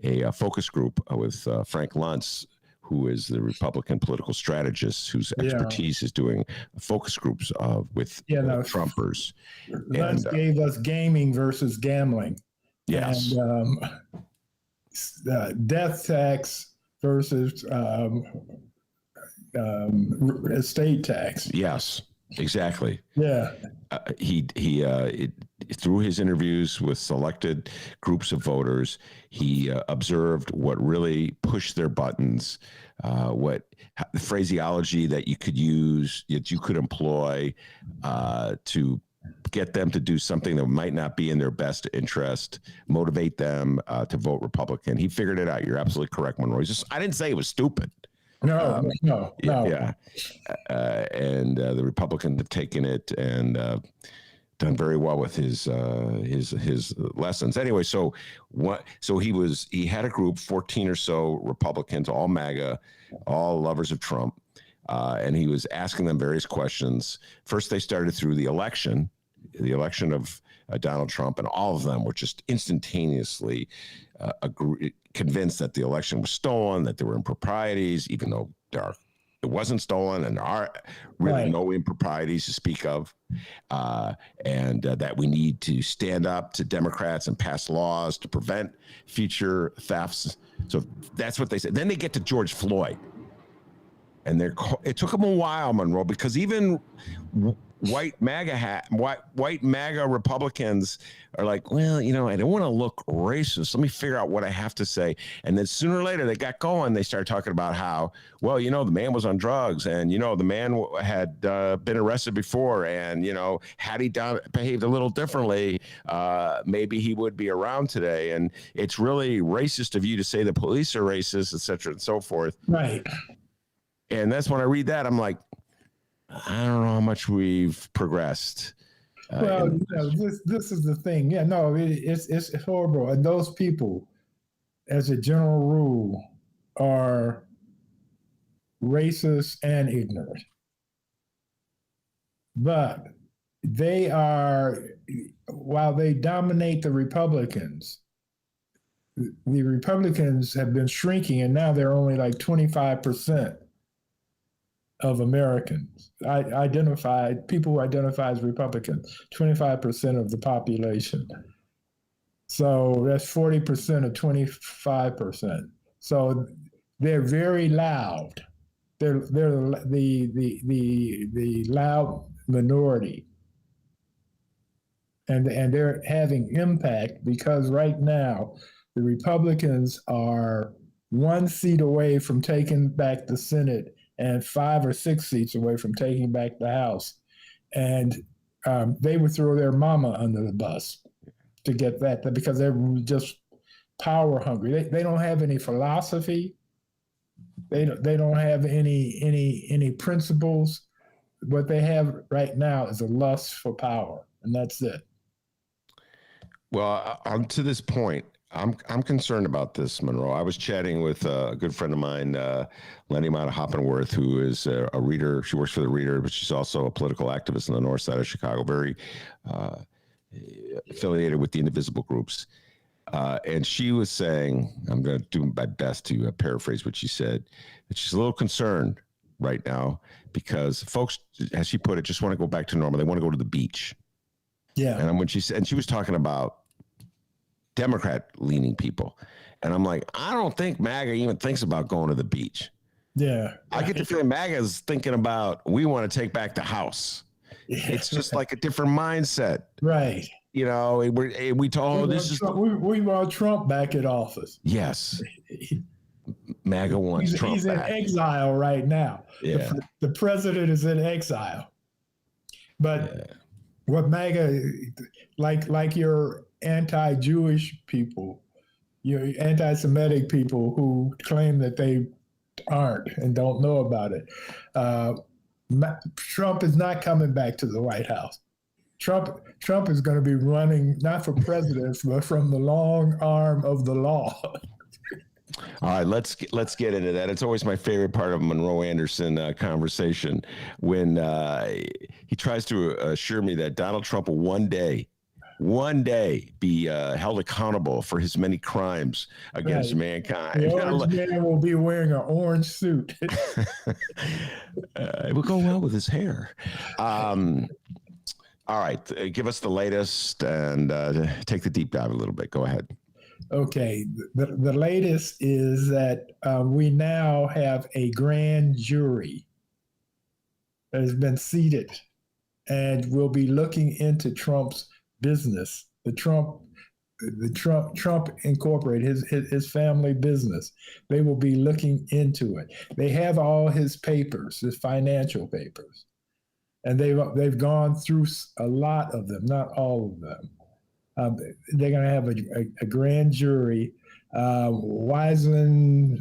a focus group with Frank Luntz, who is the Republican political strategist whose expertise is doing focus groups with Trumpers. Luntz gave us gaming versus gambling. Yes. And death tax versus estate tax. Yes, exactly. Yeah. He through his interviews with selected groups of voters, he observed what really pushed their buttons, the phraseology that you could use, that you could employ to get them to do something that might not be in their best interest, motivate them to vote Republican. He figured it out. You're absolutely correct, Monroe. I didn't say it was stupid. No. Yeah. And the Republicans have taken it and done very well with his lessons. Anyway, so he had a group, 14 or so Republicans, all MAGA, all lovers of Trump. And he was asking them various questions. First, they started through the election of Donald Trump, and all of them were just instantaneously convinced that the election was stolen, that there were improprieties, even though it wasn't stolen, and there are really no improprieties to speak of, and that we need to stand up to Democrats and pass laws to prevent future thefts. So that's what they said. Then they get to George Floyd. And it took them a while, Monroe, because even white MAGA Republicans are like, well, I don't want to look racist. Let me figure out what I have to say. And then sooner or later, they got going. They started talking about how, well, the man was on drugs, and the man had been arrested before, and had he behaved a little differently, maybe he would be around today. And it's really racist of you to say the police are racist, et cetera, and so forth. Right. And that's when I read that, I'm like, I don't know how much we've progressed. Well, this is the thing. Yeah, no, it's horrible. And those people, as a general rule, are racist and ignorant. But they are, while they dominate the Republicans have been shrinking, and now they're only like 25% of Americans people who identify as Republicans, 25% of the population. So that's 40% of 25%. So they're very loud. They're the loud minority. And they're having impact because right now the Republicans are 1 seat away from taking back the Senate and 5 or 6 seats away from taking back the House. And they would throw their mama under the bus to get that because they're just power hungry. They don't have any philosophy. They don't have any principles. What they have right now is a lust for power, and that's it. Well, to this point, I'm concerned about this, Monroe. I was chatting with a good friend of mine, Lenny Mata Hoppenworth, who is a reader. She works for the Reader, but she's also a political activist in the north side of Chicago, very affiliated with the indivisible groups. And she was saying, I'm going to do my best to paraphrase what she said, that she's a little concerned right now because folks, as she put it, just want to go back to normal. They want to go to the beach. Yeah. And when she was talking about Democrat-leaning people. And I'm like, I don't think MAGA even thinks about going to the beach. Yeah. I get the feeling MAGA is thinking about, we want to take back the House. Yeah. It's just like a different mindset. Right. You know, we told we want Trump back in office. Yes. MAGA wants Trump he's back. In exile right now. Yeah. The president is in exile. But what MAGA, like your anti-Jewish people, your anti-Semitic people who claim that they aren't and don't know about it, Trump is not coming back to the White House. Trump is going to be running not for president, but from the long arm of the law. All right, let's get into that. It's always my favorite part of Monroe Anderson conversation when he tries to assure me that Donald Trump will one day be held accountable for his many crimes against mankind. The orange man will be wearing an orange suit. It will go well with his hair. All right, give us the latest and take the deep dive a little bit. Go ahead. Okay, the latest is that we now have a grand jury that has been seated and will be looking into Trump's business, the Trump Incorporated, his family business. They will be looking into it. They have all his papers, his financial papers, and they've gone through a lot of them, not all of them. They're going to have a grand jury. Weisenstein,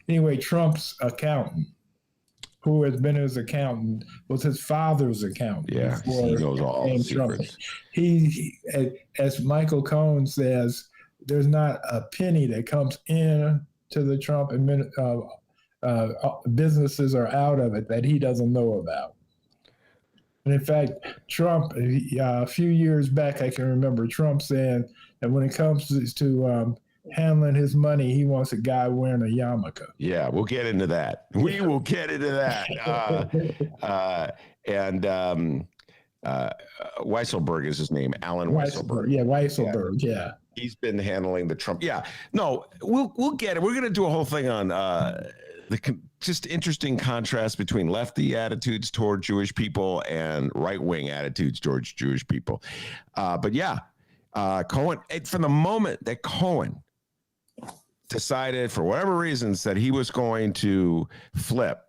anyway, Trump's accountant, who has been his accountant, was his father's accountant. Yeah, he knows all the secrets. He, as Michael Cohen says, there's not a penny that comes in to the Trump businesses are out of it that he doesn't know about. And in fact, Trump, a few years back, I can remember Trump saying that when it comes to handling his money, he wants a guy wearing a yarmulke. Yeah, we'll get into that. We will get into that. Weisselberg is his name, Alan Weisselberg. Yeah, Weisselberg. Yeah. He's been handling the Trump. Yeah, no, we'll get it. We're going to do a whole thing on just interesting contrast between lefty attitudes toward Jewish people and right-wing attitudes towards Jewish people. But yeah, Cohen, from the moment that Cohen decided for whatever reasons that he was going to flip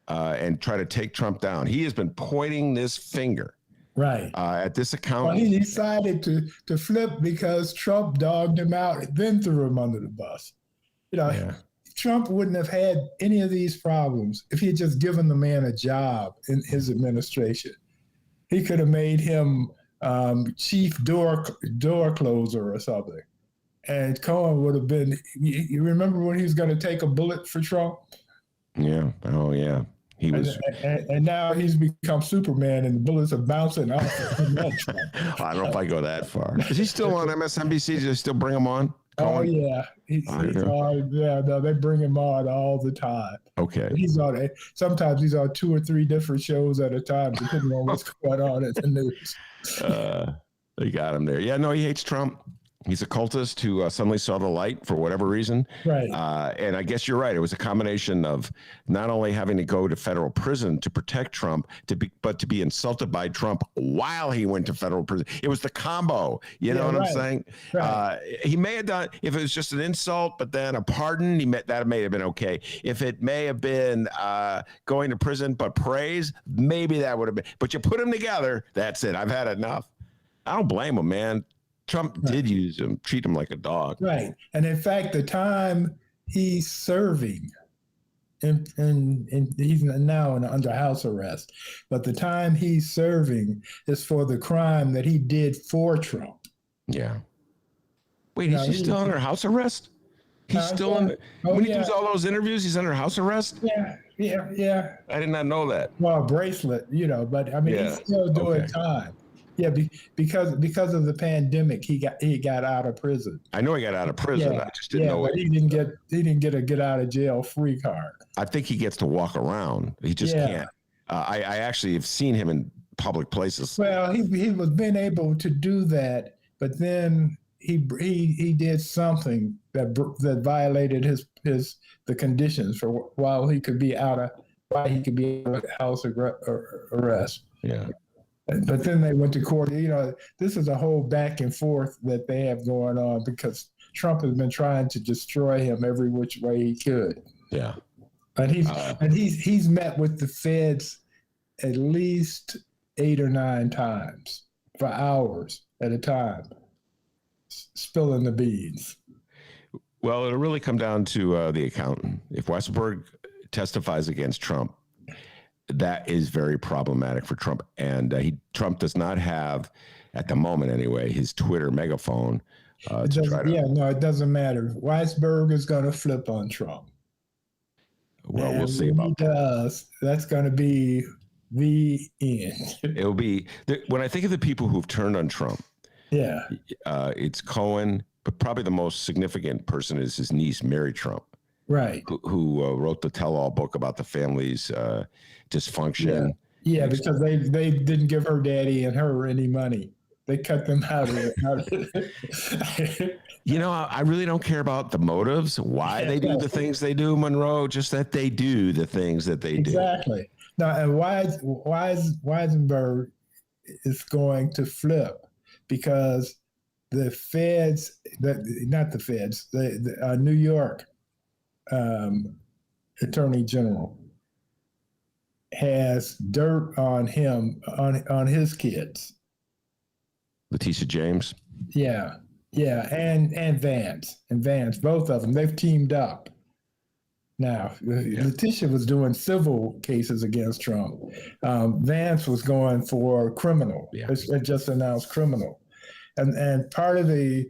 and try to take Trump down, he has been pointing this finger at this account. Well, he decided to flip because Trump dogged him out and then threw him under the bus. Trump wouldn't have had any of these problems if he had just given the man a job in his administration. He could have made him chief door closer or something. And Cohen would have been, you remember when he was going to take a bullet for Trump? Yeah. Oh, yeah. He was, and now he's become Superman, and the bullets are bouncing off him. I don't know if I go that far. Is he still on MSNBC? Do they still bring him on? Oh yeah, he's no, they bring him on all the time. Okay, he's on. Sometimes he's on 2 or 3 different shows at a time, depending on what's going on in the news. They got him there. Yeah, no, he hates Trump. He's a cultist who suddenly saw the light for whatever reason. Right. And I guess you're right. It was a combination of not only having to go to federal prison to protect Trump, but to be insulted by Trump while he went to federal prison. It was the combo. You know what I'm saying? Right. He may have done, if it was just an insult, but then a pardon, that may have been okay. If it may have been going to prison, but praise, maybe that would have been. But you put them together, that's it. I've had enough. I don't blame him, man. Trump did use him, treat him like a dog. Right. And in fact, the time he's serving, and he's now under house arrest, but the time he's serving is for the crime that he did for Trump. Yeah. Wait, is he still under house arrest? He's still under, when he does all those interviews, he's under house arrest? Yeah. I did not know that. Well, a bracelet, but I mean, he's still doing time. Yeah, because of the pandemic, he got out of prison. I know he got out of prison. I just didn't know but he didn't get a get out of jail free card. I think he gets to walk around. He just can't. I actually have seen him in public places. Well, he was been able to do that, but then he did something that violated the conditions for while he could be out of house arrest. Yeah. But then they went to court. This is a whole back and forth that they have going on because Trump has been trying to destroy him every which way he could. Yeah. And he's met with the feds at least 8 or 9 times for hours at a time, spilling the beans. Well, it'll really come down to the accountant. If Weisselberg testifies against Trump, that is very problematic for Trump. And Trump does not have, at the moment anyway, his Twitter megaphone. It doesn't matter. Weisberg is going to flip on Trump. Well, we'll see about that. That's going to be the end. It'll be, when I think of the people who've turned on Trump, it's Cohen, but probably the most significant person is his niece, Mary Trump. Right. Who wrote the tell-all book about the family's dysfunction. Yeah, because they didn't give her daddy and her any money. They cut them out of it. I really don't care about the motives, why they do the things they do, Monroe, just that they do the things that they do. Exactly. Now, and Weisenberg is going to flip because the feds, the New York Attorney General has dirt on him, on his kids. Letitia James? Yeah, and Vance, both of them. They've teamed up. Now, Letitia was doing civil cases against Trump. Vance was going for criminal. It just announced criminal. And part of the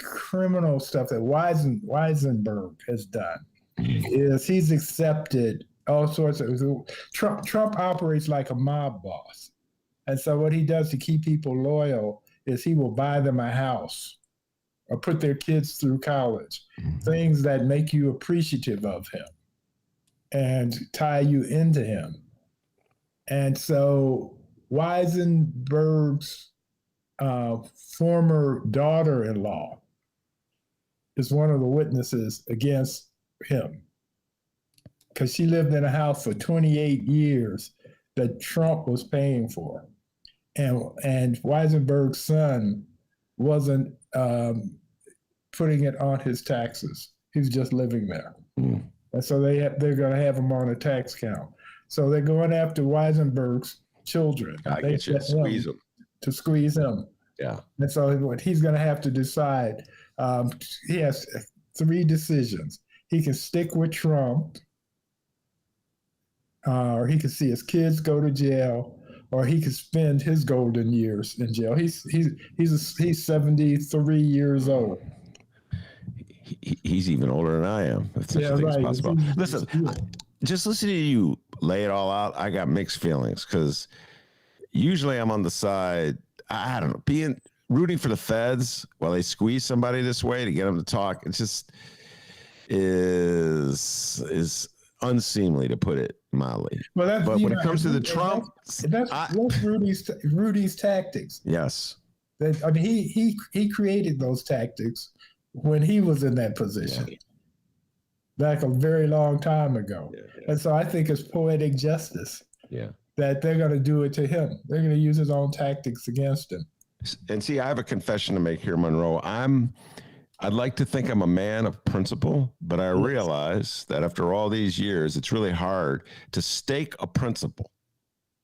criminal stuff that Weisenberg has done is he's accepted all sorts of Trump operates like a mob boss. And so what he does to keep people loyal is he will buy them a house or put their kids through college, things that make you appreciative of him and tie you into him. And so Weisenberg's former daughter-in-law is one of the witnesses against him because she lived in a house for 28 years that Trump was paying for. And Weisenberg's son wasn't putting it on his taxes. He's just living there. And so they're going to have him on a tax count. So they're going after Weisenberg's children. They squeeze him. To squeeze him. Yeah. And so what he's going to have to decide, he has 3 decisions. He can stick with Trump, or he can see his kids go to jail, or he could spend his golden years in jail. He's 73 years old. He's even older than I am. If such a thing is possible. Listen, just listening to you lay it all out, I got mixed feelings because usually I'm on the side, I don't know, rooting for the feds while they squeeze somebody this way to get them to talk. It just is unseemly, to put it mildly. Well, but when it comes to the Trump, that's Rudy's tactics. Yes. I mean, he created those tactics when he was in that position back a very long time ago. And so I think it's poetic justice that they're going to do it to him. They're going to use his own tactics against him. And see, I have a confession to make here, Monroe. I'd like to think I'm a man of principle, but I realize that after all these years, it's really hard to stake a principle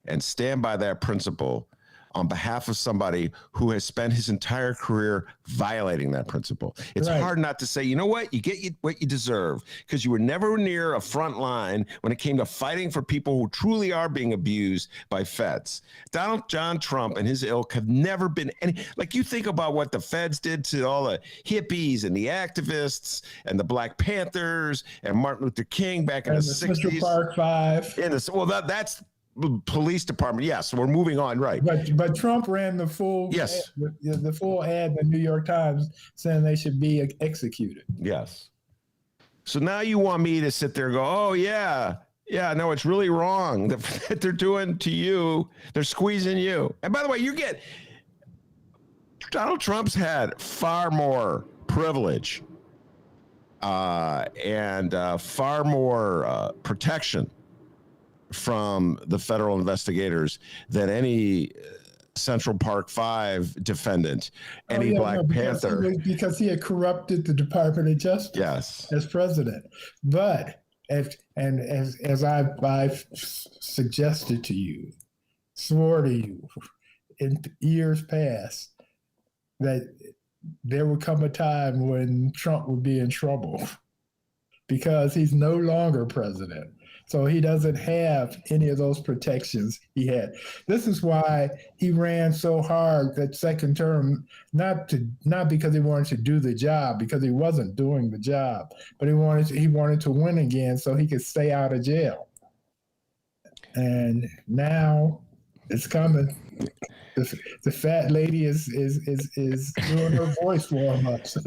and stand by that principle on behalf of somebody who has spent his entire career violating that principle. It's hard not to say, you know what, you get what you deserve, because you were never near a front line when it came to fighting for people who truly are being abused by feds. Donald John Trump and his ilk have never been any, like, you think about what the feds did to all the hippies and the activists and the Black Panthers and Martin Luther King back in the 60s. Central Park Five. Well, that's police department. Yes, we're moving on, right? But Trump ran the full the full ad in the New York Times saying they should be executed. Yes. So now you want me to sit there and go, oh yeah, no, it's really wrong that they're doing to you. They're squeezing you. And by the way, Donald Trump's had far more privilege and far more protection from the federal investigators than any Central Park Five defendant, any Black Panther. Because he had corrupted the Department of Justice as president. But as I've suggested to you, swore to you in years past, that there would come a time when Trump would be in trouble because he's no longer president. So he doesn't have any of those protections he had. This is why he ran so hard that second term, not because he wanted to do the job, because he wasn't doing the job, but he wanted to win again so he could stay out of jail. And now it's coming. The fat lady is doing her voice warm ups.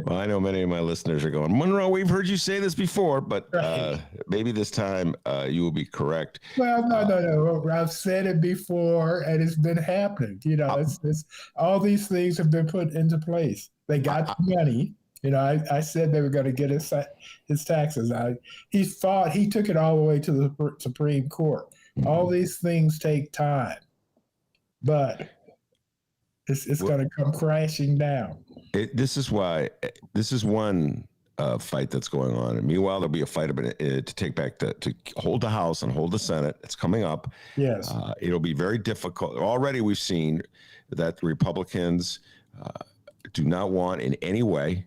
Well, I know many of my listeners are going, Monroe, we've heard you say this before, but maybe this time you will be correct. Well, no. I've said it before, and it's been happening. You know, it's all these things have been put into place. They got the money. You know, I said they were going to get his taxes. He took it all the way to the Supreme Court. Mm-hmm. All these things take time. But it's going to come crashing down. This is one fight that's going on. And meanwhile, there'll be a fight to take back to hold the House and hold the Senate. It's coming up. Yes. It'll be very difficult. Already we've seen that the Republicans do not want in any way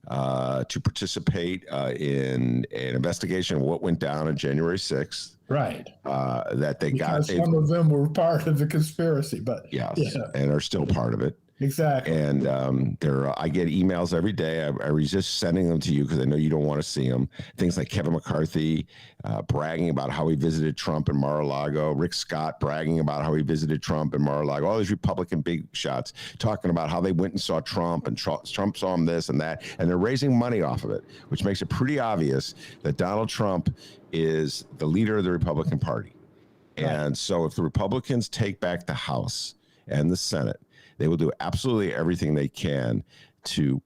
to participate in an investigation of what went down on January 6th. Right. That they because some of them were part of the conspiracy, but and are still part of it. Exactly. And I get emails every day. I resist sending them to you because I know you don't want to see them. Things like Kevin McCarthy bragging about how he visited Trump in Mar-a-Lago, Rick Scott bragging about how he visited Trump in Mar-a-Lago, all these Republican big shots talking about how they went and saw Trump and Trump saw him this and that, and they're raising money off of it, which makes it pretty obvious that Donald Trump is the leader of the Republican Party. Right. And so if the Republicans take back the House and the Senate, they will do absolutely everything they can to,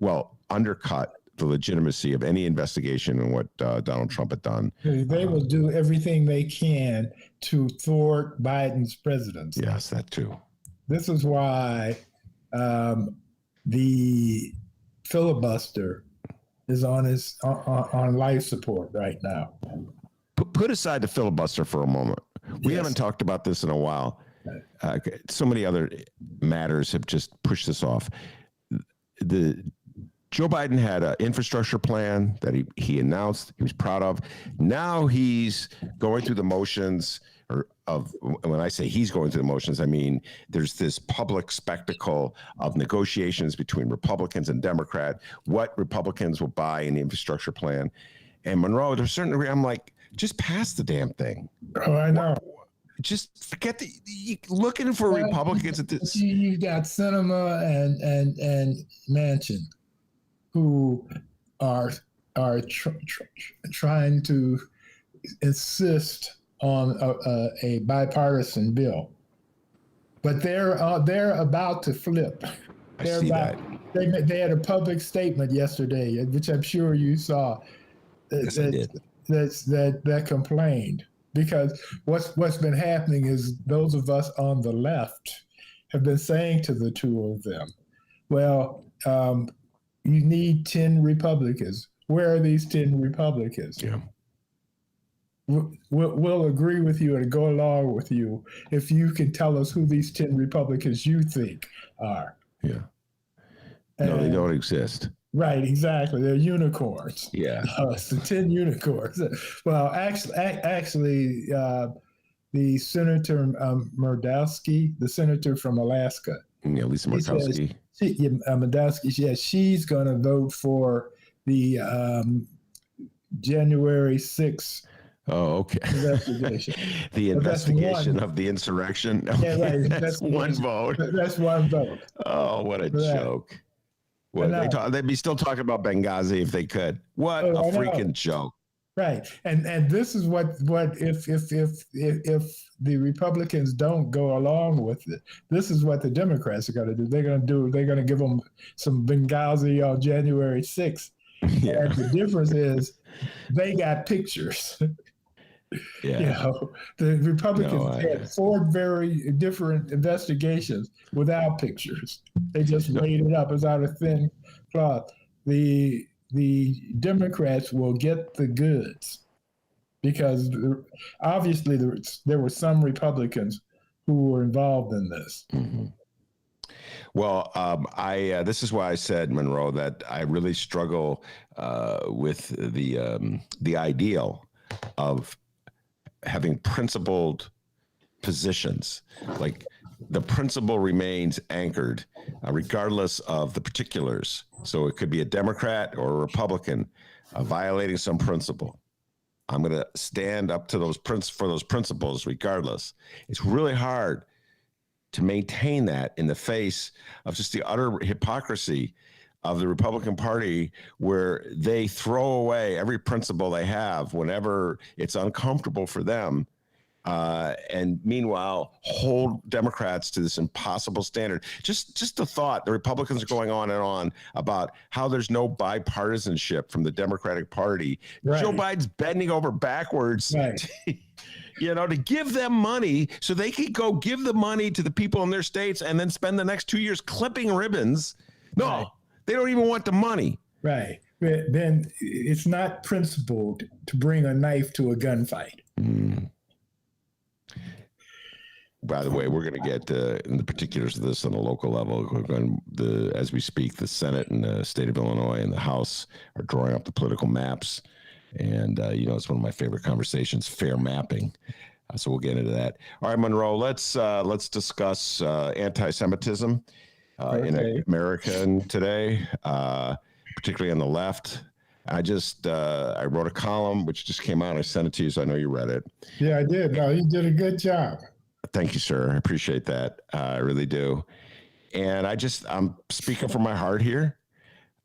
undercut the legitimacy of any investigation in what Donald Trump had done. They will do everything they can to thwart Biden's presidency. Yes, that too. This is why the filibuster is on life support right now. Put aside the filibuster for a moment. We haven't talked about this in a while. So many other matters have just pushed this off. Joe Biden had an infrastructure plan that he announced, he was proud of. Now he's going through the motions when I say he's going through the motions, I mean, there's this public spectacle of negotiations between Republicans and Democrats, what Republicans will buy in the infrastructure plan. And Monroe, to a certain degree, I'm like, just pass the damn thing. Oh, I know. Just forget looking for Republicans at this. You got Cinema and Manchin, who are trying to insist on a bipartisan bill, but they're about to flip. I see that. They had a public statement yesterday, which I'm sure you saw. Yes, I did. That complained, because what's been happening is those of us on the left have been saying to the two of them, well, you need 10 Republicans. Where are these 10 Republicans? Yeah. We'll agree with you and go along with you if you can tell us who these 10 Republicans you think are. Yeah. No, they don't exist. Right, exactly. They're unicorns. Yeah. It's the 10 unicorns. Well, actually, the Senator Murdowski, the senator from Alaska. Yeah, Lisa Murkowski. Murdowski, she's going to vote for the January 6th. Oh, okay. Investigation. The investigation of the insurrection. Yeah, right. That's one vote. That's one vote. Oh, what a joke. What, they'd be still talking about Benghazi if they could. What a freaking joke. Right. And this is what if the Republicans don't go along with it, this is what the Democrats are going to do. They're going to give them some Benghazi on January 6th. Yeah. And the difference is they got pictures. Yeah. You know, the Republicans had 4 very different investigations without pictures. They just made it up. It's out of thin cloth. The Democrats will get the goods, because obviously there were some Republicans who were involved in this. Mm-hmm. Well, this is why I said, Monroe, that I really struggle with the ideal of having principled positions. Like, the principle remains anchored regardless of the particulars. So it could be a Democrat or a Republican violating some principle. I'm going to stand up to those principles regardless. It's really hard to maintain that in the face of just the utter hypocrisy of the Republican Party, where they throw away every principle they have whenever it's uncomfortable for them. And meanwhile, hold Democrats to this impossible standard. Just the thought, the Republicans are going on and on about how there's no bipartisanship from the Democratic Party. Right. Joe Biden's bending over backwards, right, to give them money so they could go give the money to the people in their states and then spend the next 2 years clipping ribbons. No, right. They don't even want the money. Right. But then it's not principled to bring a knife to a gunfight. Mm. By the way, we're going to get in the particulars of this on a local level. We're going as we speak, the Senate and the state of Illinois and the House are drawing up the political maps. And, it's one of my favorite conversations, fair mapping. So we'll get into that. All right, Monroe, let's discuss anti-Semitism in America today, particularly on the left. I wrote a column which just came out. I sent it to you, so I know you read it. Yeah, I did. No, you did a good job. Thank you, sir. I appreciate that. I really do. And I'm speaking from my heart here.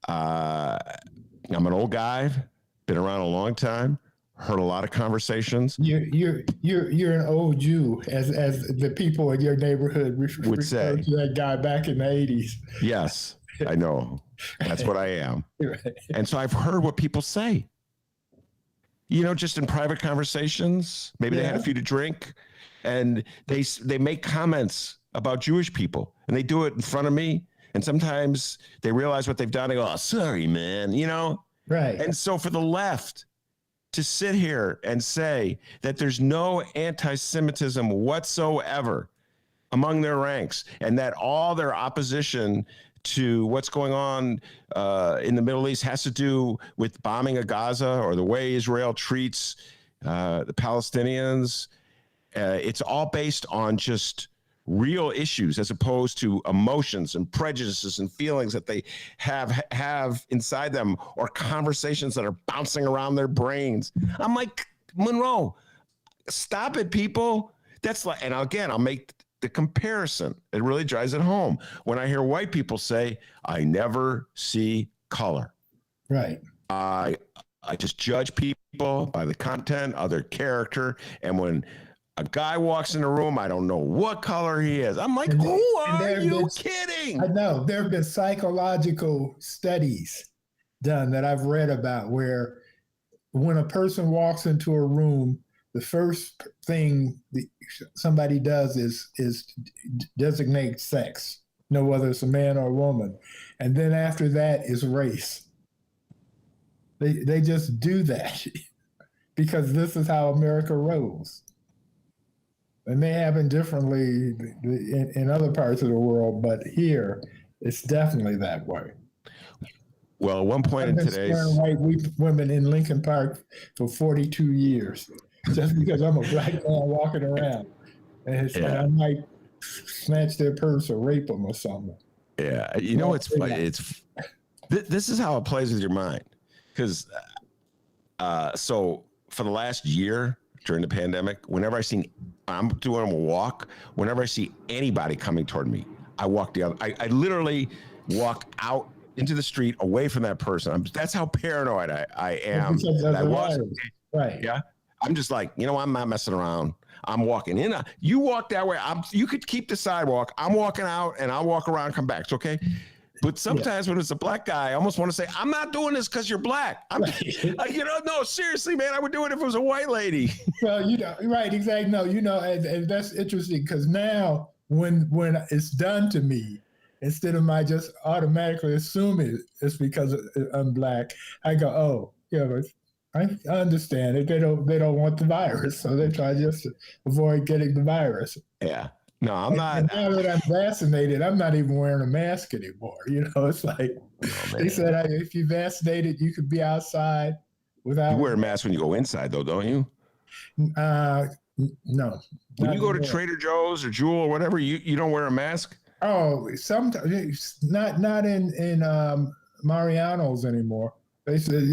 I'm an old guy, been around a long time, heard a lot of conversations. You're an old Jew, as the people in your neighborhood would say to that guy back in the 80s. Yes, I know. That's what I am. Right. And so I've heard what people say. Just in private conversations, maybe they had a few to drink, and they make comments about Jewish people, and they do it in front of me. And sometimes they realize what they've done. They go, "Oh, sorry, man," Right. And so for the left to sit here and say that there's no anti-Semitism whatsoever among their ranks, and that all their opposition to what's going on in the Middle East has to do with bombing of Gaza or the way Israel treats the Palestinians. It's all based on just real issues as opposed to emotions and prejudices and feelings that they have inside them, or conversations that are bouncing around their brains. I'm like, Monroe, stop it, people. That's like, and again, I'll make the comparison. It really drives it home when I hear white people say, I never see color. Right. I just judge people by the content of their character. And when a guy walks in the room, I don't know what color he is. I'm like, who are you kidding? I know. There have been psychological studies done that I've read about where when a person walks into a room, the first thing somebody does is designate sex, whether it's a man or a woman. And then after that is race. They just do that because this is how America rolls. It may happen differently in other parts of the world, but here it's definitely that way. Well, at one point I've been in today's white women in Lincoln Park for 42 years, just because I'm a black man walking around, and I might snatch their purse or rape them or something. Yeah, it's this is how it plays with your mind, because so for the last year during the pandemic, whenever I'm doing a walk, whenever I see anybody coming toward me, I walk the other. I literally walk out into the street away from that person. That's how paranoid I am. Right. Yeah. I'm just like, I'm not messing around. I'm walking in. You walk that way. You could keep the sidewalk. I'm walking out and I'll walk around and come back. It's okay. But sometimes when it's a black guy, I almost want to say, I'm not doing this because you're black. No, seriously, man, I would do it if it was a white lady. Well, right, exactly. No, and that's interesting because now when it's done to me, instead of my just automatically assuming it's because I'm black, I go, oh, yeah, I understand it. They don't want the virus, so they try just to avoid getting the virus. Yeah. No, I'm not. And now that I'm vaccinated, I'm not even wearing a mask anymore. It's like they said, if you vaccinated, you could be outside without. You wear a mask when you go inside, though, don't you? No. When you go to Trader Joe's or Jewel or whatever, you don't wear a mask? Oh, sometimes not in Mariano's anymore. They said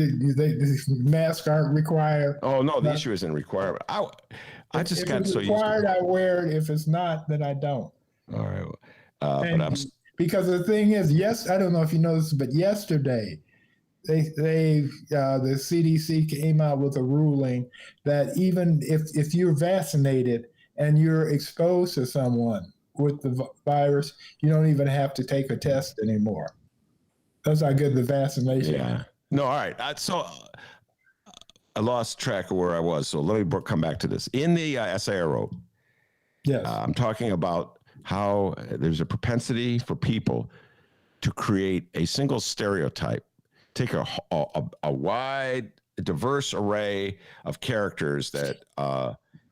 masks aren't required. Oh no, the issue isn't required. I just got so used to it. I wear it. If it's not, then I don't. All right, because the thing is, I don't know if you noticed, but yesterday, the CDC came out with a ruling that even if you're vaccinated and you're exposed to someone with the virus, you don't even have to take a test anymore. That's how good the vaccination is. Yeah. No, all right. So I lost track of where I was. So let me come back to this. In the essay I wrote, yes, I'm talking about how there's a propensity for people to create a single stereotype, take a wide, diverse array of characters that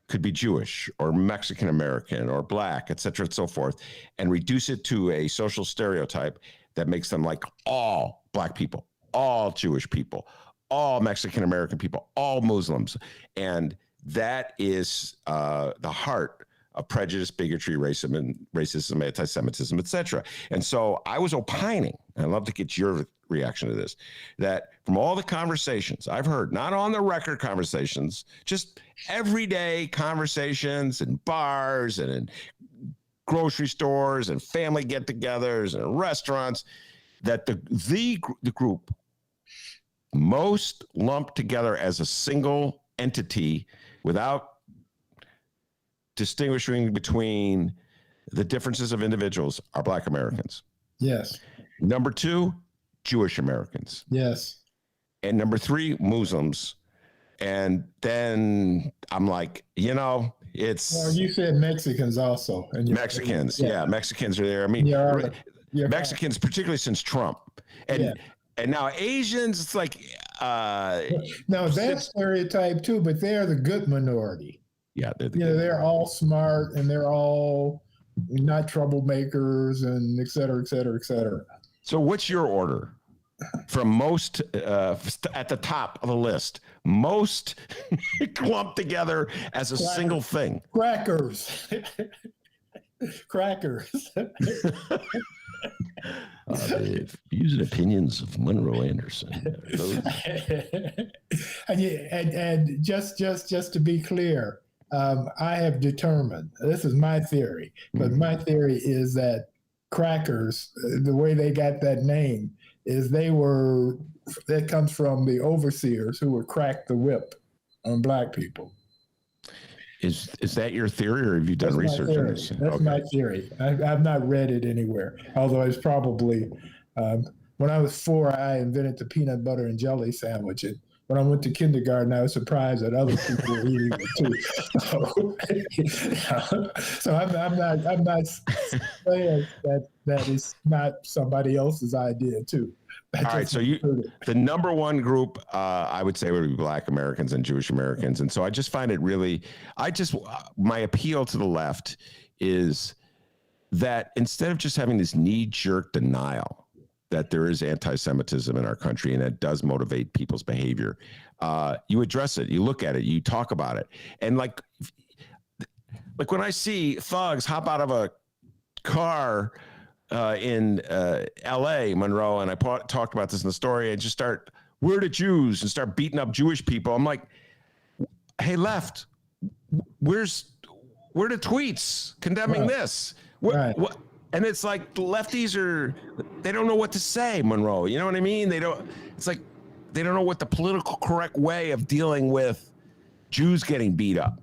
could be Jewish or Mexican American or black, et cetera, and so forth, and reduce it to a social stereotype that makes them like all black people, all Jewish people, all Mexican American people, all Muslims. And that is the heart of prejudice, bigotry, racism, anti-Semitism, et cetera. And so I was opining, and I'd love to get your reaction to this, that from all the conversations I've heard, not on the record conversations, just everyday conversations in bars and in grocery stores and family get-togethers and restaurants, that the group most lumped together as a single entity without distinguishing between the differences of individuals are Black Americans. Yes. Number two, Jewish Americans. Yes. And number three, Muslims. And then I'm like, it's... Well, you said Mexicans also. And Mexicans, yeah, Mexicans are there. I mean, Mexicans, particularly since Trump. And now Asians, it's like... no, that's stereotype too, but they're the good minority. Yeah, they're all smart and they're all not troublemakers and et cetera, et cetera, et cetera. So what's your order from most at the top of the list, most clumped together as a single thing? Crackers. crackers. The views and opinions of Monroe Anderson. And just to be clear, I have determined, this is my theory, but my theory is that crackers, the way they got that name is that comes from the overseers who would crack the whip on black people. Is that your theory, or have you done research on this? That's my theory. I've not read it anywhere, although it's probably, when I was 4, I invented the peanut butter and jelly sandwich. And when I went to kindergarten, I was surprised that other people were eating it too. So I'm not saying that is not somebody else's idea too. All right, so the number one group, I would say, would be Black Americans and Jewish Americans, and so I just find it really, my appeal to the left is that instead of just having this knee-jerk denial that there is anti-Semitism in our country and that does motivate people's behavior, you address it, you look at it, you talk about it, and like when I see thugs hop out of a car in LA, Monroe, and I talked about this in the story, and just start, "We're the Jews," and start beating up Jewish people. I'm like, hey, left, where the tweets condemning this? What? And it's like the lefties they don't know what to say, Monroe. You know what I mean? It's like they don't know what the political correct way of dealing with Jews getting beat up.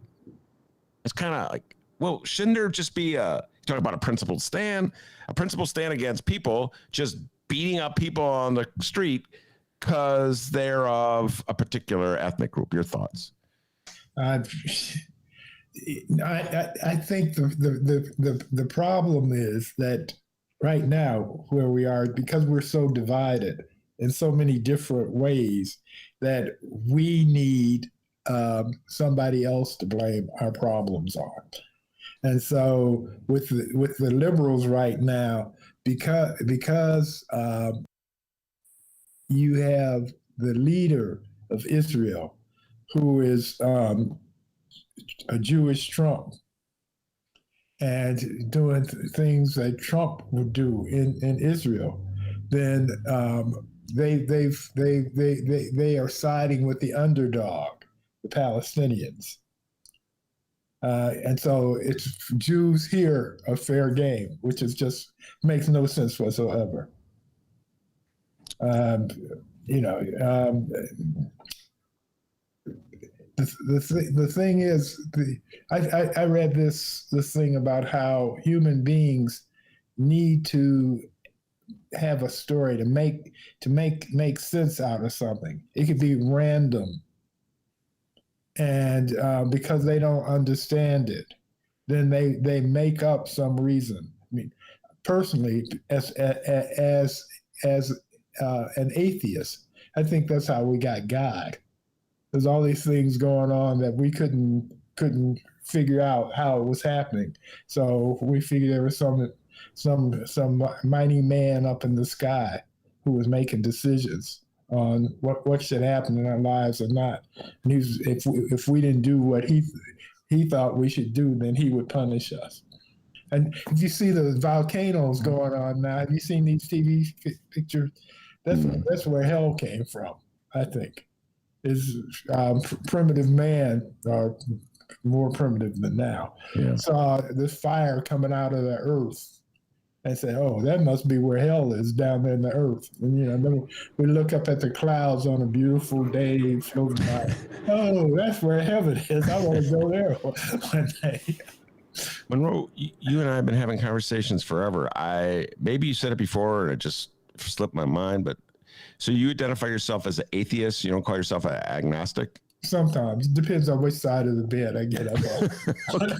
It's kind of like, well, shouldn't there just be talk about a principled stand against people just beating up people on the street because they're of a particular ethnic group? Your thoughts? I think the problem is that right now where we are, because we're so divided in so many different ways, that we need somebody else to blame our problems on. And so with the liberals right now, because you have the leader of Israel, who is a Jewish Trump, and doing things that Trump would do in Israel, then they are siding with the underdog, the Palestinians. And so it's Jews here are fair game, which is just makes no sense whatsoever. The thing is, I read this thing about how human beings need to have a story to make sense out of something. It could be random. And because they don't understand it, then they make up some reason. I mean, personally, as an atheist, I think that's how we got God. There's all these things going on that we couldn't figure out how it was happening. So we figured there was some mighty man up in the sky who was making decisions on what should happen in our lives or not. And if we didn't do what he thought we should do, then he would punish us. And if you see the volcanoes going on now, have you seen these TV pictures? That's where hell came from, I think. Is primitive man, or more primitive than now, saw this fire coming out of the earth and said, "Oh, that must be where hell is, down there in the earth." And then we look up at the clouds on a beautiful day floating by. Oh, that's where heaven is. I want to go there one day. Monroe, you and I have been having conversations forever. Maybe you said it before and it just slipped my mind, but so you identify yourself as an atheist? You don't call yourself an agnostic? Sometimes. It depends on which side of the bed I get up on.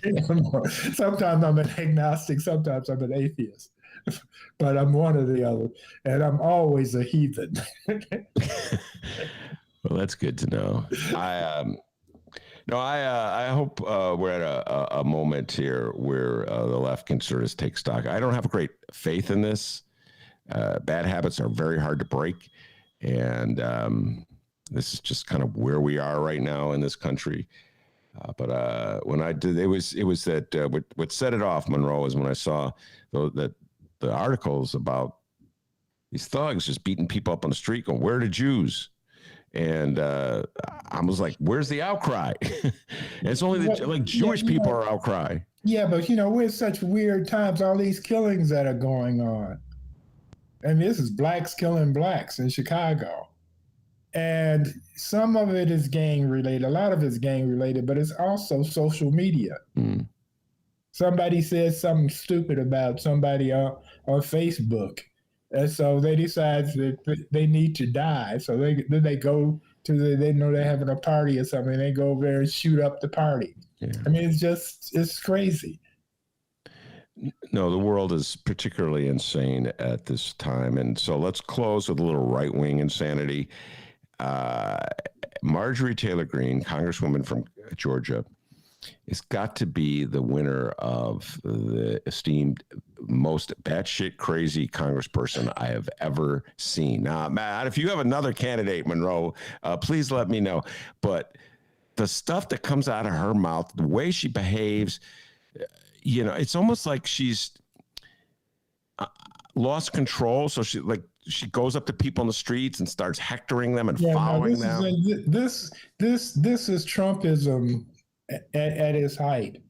Sometimes I'm an agnostic, sometimes I'm an atheist. But I'm one or the other. And I'm always a heathen. Well, that's good to know. I hope we're at a moment here where the left can sort of take stock. I don't have great faith in this. Bad habits are very hard to break. And this is just kind of where we are right now in this country. But when I did, it was that what set it off, Monroe, is when I saw the articles about these thugs just beating people up on the street, going, "Where are the Jews?" And I was like, "Where's the outcry?" And it's only like Jewish people are outcry. Yeah, but we're in such weird times. All these killings that are going on, and this is blacks killing blacks in Chicago, and some of it is gang related. A lot of it's gang related, but it's also social media. Mm. Somebody says something stupid about somebody on Facebook, and so they decide that they need to die. So they go to they know they're having a party or something. They go over there and shoot up the party. Yeah. I mean, it's crazy. No, the world is particularly insane at this time. And so let's close with a little right-wing insanity. Marjorie Taylor Greene, Congresswoman from Georgia, has got to be the winner of the esteemed most batshit crazy congressperson I have ever seen. Now, Matt, if you have another candidate, Monroe, please let me know. But the stuff that comes out of her mouth, the way she behaves, it's almost like she's lost control. So she goes up to people in the streets and starts hectoring them and following them. This is Trumpism at its height.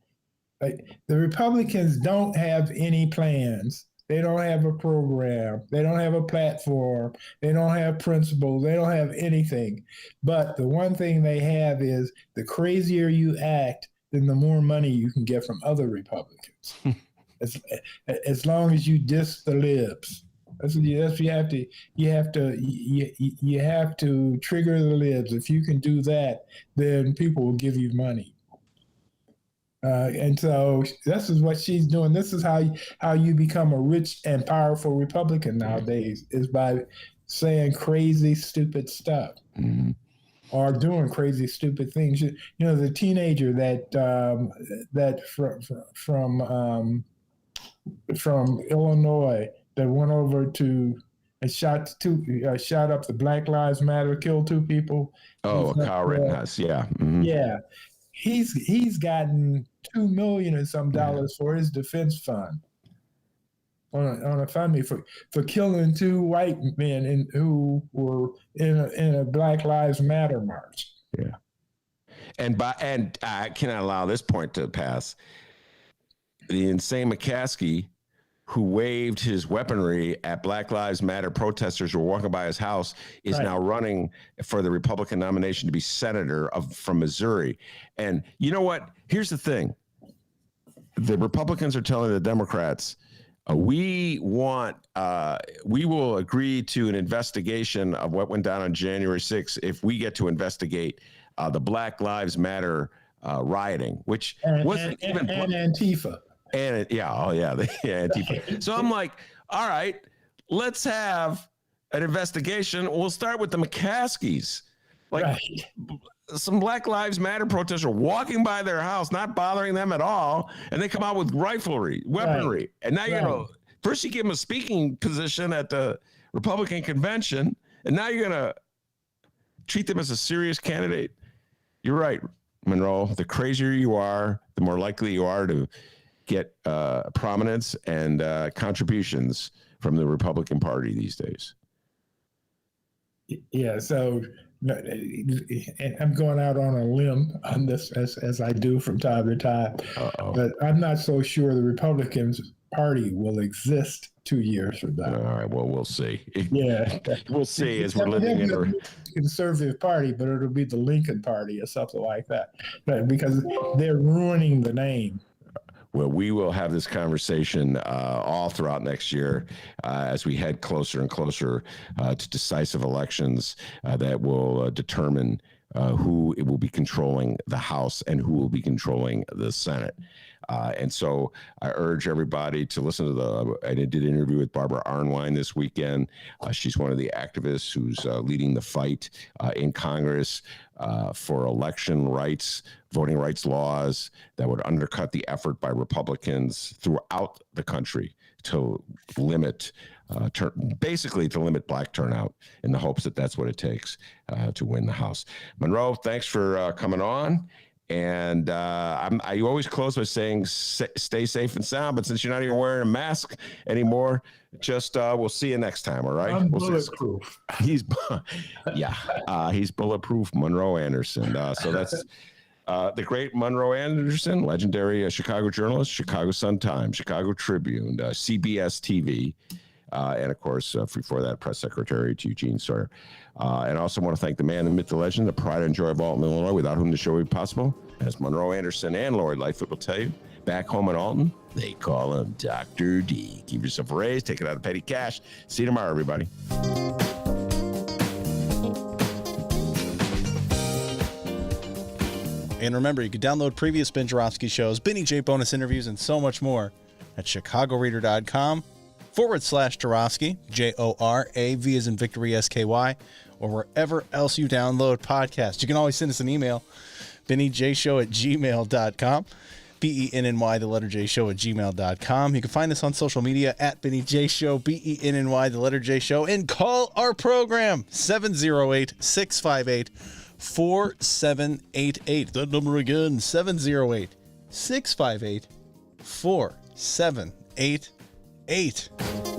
Like, the Republicans don't have any plans. They don't have a program. They don't have a platform. They don't have principles. They don't have anything. But the one thing they have is the crazier you act, then the more money you can get from other Republicans. as long as you diss the libs. That's what you have to. You have to trigger the libs. If you can do that, then people will give you money. And so this is what she's doing. This is how you become a rich and powerful Republican nowadays, is by saying crazy, stupid stuff, or doing crazy, stupid things. The teenager that from Illinois that went over to and shot up the Black Lives Matter, killed 2 people. Oh, Kyle Rittenhouse, yeah. Mm-hmm. Yeah. He's gotten $2 million and some dollars for his defense fund on a funding for killing 2 white men who were in a Black Lives Matter march. Yeah, and I cannot allow this point to pass. The insane McCaskey, who waved his weaponry at Black Lives Matter protesters who were walking by his house, is now running for the Republican nomination to be senator from Missouri. And you know what? Here's the thing. The Republicans are telling the Democrats, we will agree to an investigation of what went down on January 6th if we get to investigate the Black Lives Matter rioting, which wasn't even... And Antifa. And Antifa. So I'm like, all right, let's have an investigation. We'll start with the McCaskies. Some Black Lives Matter protesters are walking by their house, not bothering them at all, and they come out with weaponry. Right. And now first you give them a speaking position at the Republican convention, and now you're gonna treat them as a serious candidate. You're right, Monroe. The crazier you are, the more likely you are to get prominence and contributions from the Republican Party these days. Yeah, so I'm going out on a limb on this, as I do from time to time. But I'm not so sure the Republican Party will exist 2 years from now. All right, well, we'll see. Yeah. We'll see as we're living in a conservative party, but it'll be the Lincoln Party or something like that. But because they're ruining the name. Well, we will have this conversation all throughout next year as we head closer and closer to decisive elections that will determine who will be controlling the House and who will be controlling the Senate. And so I urge everybody to listen to I did an interview with Barbara Arnwine this weekend. She's one of the activists who's leading the fight in Congress for election rights, voting rights laws that would undercut the effort by Republicans throughout the country to limit, basically to limit black turnout, in the hopes that that's what it takes to win the House. Monroe, thanks for coming on. And I always close by saying, stay safe and sound. But since you're not even wearing a mask anymore, just we'll see you next time. All right. I'm bulletproof. He's bulletproof, Monroe Anderson. So that's the great Monroe Anderson, legendary Chicago journalist, Chicago Sun-Times, Chicago Tribune, CBS TV. And of course, before that, press secretary to Eugene Sawyer. And I also want to thank the man, the myth, the legend, the pride and joy of Alton, Illinois, without whom the show would be possible. As Monroe Anderson and Lori Lightfoot will tell you, back home in Alton, they call him Dr. D. Keep yourself a raise, take it out of petty cash. See you tomorrow, everybody. And remember, you can download previous Ben Joravsky shows, Benny J bonus interviews, and so much more at chicagoreader.com/Joravsky, Jorav as in Victory, SKY, or wherever else you download podcasts. You can always send us an email, BennyJShow@gmail.com, BENNY, the letter J show @gmail.com. You can find us on social media at Benny J Show, BENNY, the letter J show, and call our program 708-658-4788. That number again, 708-658-4788.